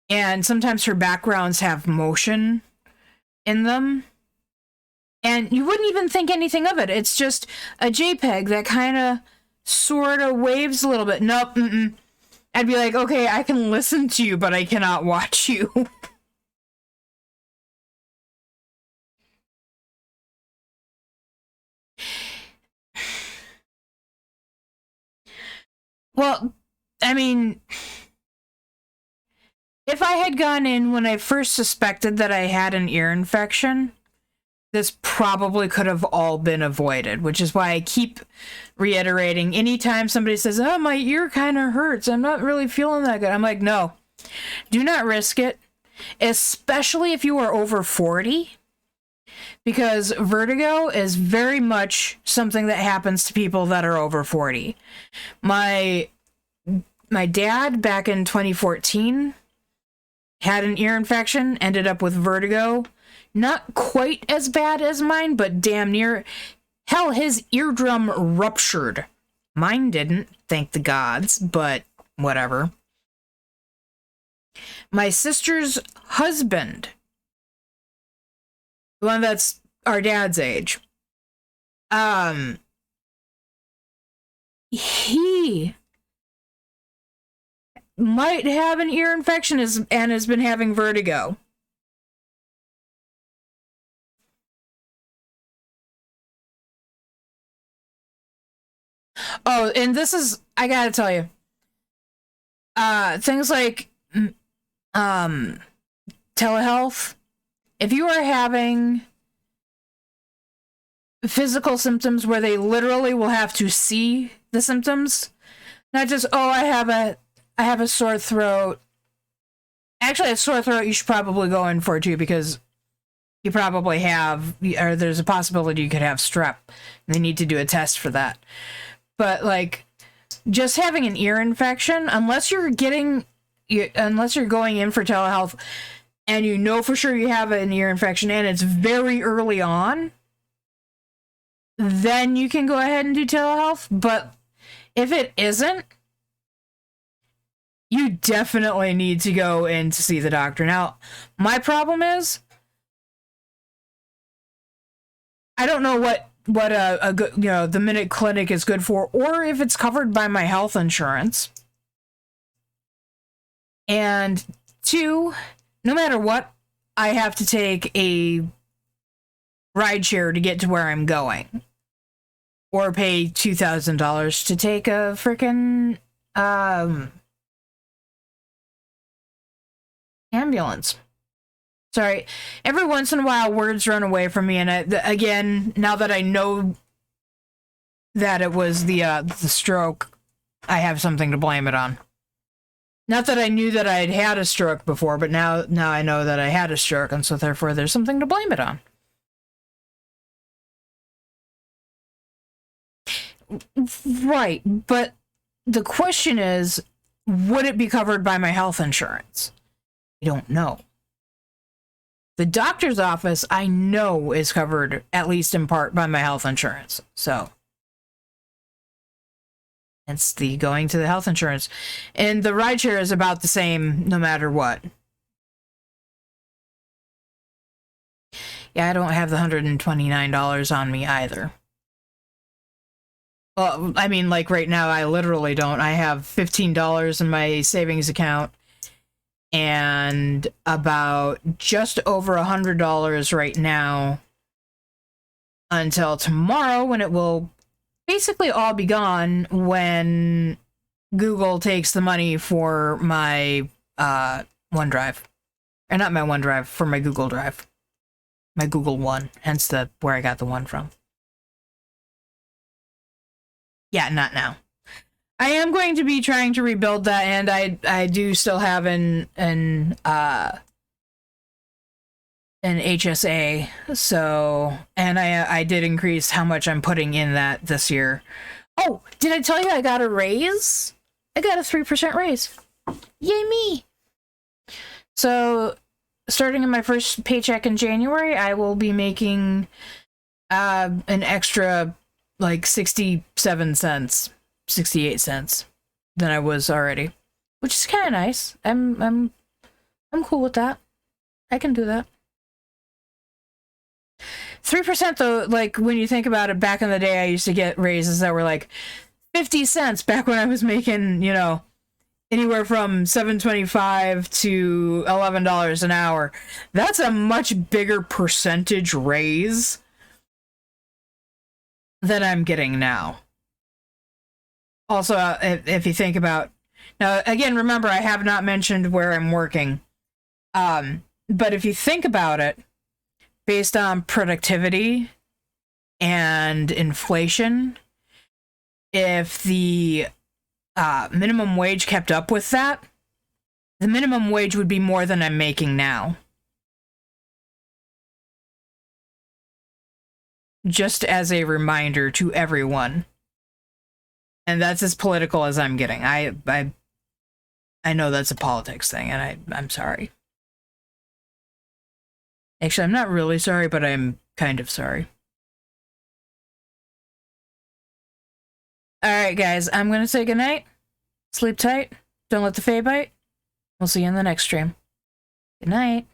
And sometimes her backgrounds have motion in them. And you wouldn't even think anything of it. It's just a JPEG that kind of sort of waves a little bit. Nope. I'd be like, okay, I can listen to you, but I cannot watch you. Well, I mean, if I had gone in when I first suspected that I had an ear infection, this probably could have all been avoided, which is why I keep reiterating anytime somebody says, oh, my ear kind of hurts, I'm not really feeling that good. I'm like, no, do not risk it, especially if you are over 40, because vertigo is very much something that happens to people that are over 40. My dad, back in 2014, had an ear infection, ended up with vertigo. Not quite as bad as mine, but damn near. Hell, his eardrum ruptured. Mine didn't, thank the gods, but whatever. My sister's husband, the one that's our dad's age, he might have an ear infection and has been having vertigo. Oh, and this is, I gotta tell you, things like telehealth, if you are having physical symptoms where they literally will have to see the symptoms, not just, oh, I have a sore throat. Actually, a sore throat you should probably go in for too, because you probably have, or there's a possibility you could have strep. They need to do a test for that. But, like, just having an ear infection, unless you're going in for telehealth and you know for sure you have an ear infection and it's very early on, then you can go ahead and do telehealth. But If it isn't, you definitely need to go in to see the doctor. Now, my problem is, I don't know what a good, the Minute Clinic is good for, or if it's covered by my health insurance. And 2, no matter what, I have to take a rideshare to get to where I'm going. Or pay $2,000 to take a freaking ambulance. Sorry, every once in a while words run away from me, and again, now that I know that it was the stroke, I have something to blame it on. Not that I knew that I had had a stroke before, but now I know that I had a stroke, and so therefore there's something to blame it on. Right, but the question is, would it be covered by my health insurance? I don't know. The doctor's office, I know, is covered, at least in part, by my health insurance. So, it's the going to the health insurance. And the rideshare is about the same, no matter what. Yeah, I don't have the $129 on me either. Well, I mean, like right now, I literally don't. I have $15 in my savings account and about just over $100 right now until tomorrow, when it will basically all be gone when Google takes the money for my OneDrive. Or not my OneDrive, for my Google Drive. My Google One, hence where I got the one from. Yeah, not now. I am going to be trying to rebuild that, and I do still have an HSA, so, and I did increase how much I'm putting in that this year. Oh, did I tell you I got a raise? I got a 3% raise. Yay me! So, starting in my first paycheck in January, I will be making an extra like 67 cents. 68 cents than I was already, which is kind of nice. I'm cool with that. I can do that. 3% though, like when you think about it, back in the day I used to get raises that were like 50 cents back when I was making, anywhere from $7.25 to $11 an hour. That's a much bigger percentage raise than I'm getting now. Also, if you think about... Now, again, remember, I have not mentioned where I'm working. But if you think about it, based on productivity and inflation, if the minimum wage kept up with that, the minimum wage would be more than I'm making now. Just as a reminder to everyone. And that's as political as I'm getting. I know that's a politics thing, and I'm sorry. Actually, I'm not really sorry, but I'm kind of sorry. Alright, guys, I'm gonna say goodnight. Sleep tight. Don't let the fae bite. We'll see you in the next stream. Good night.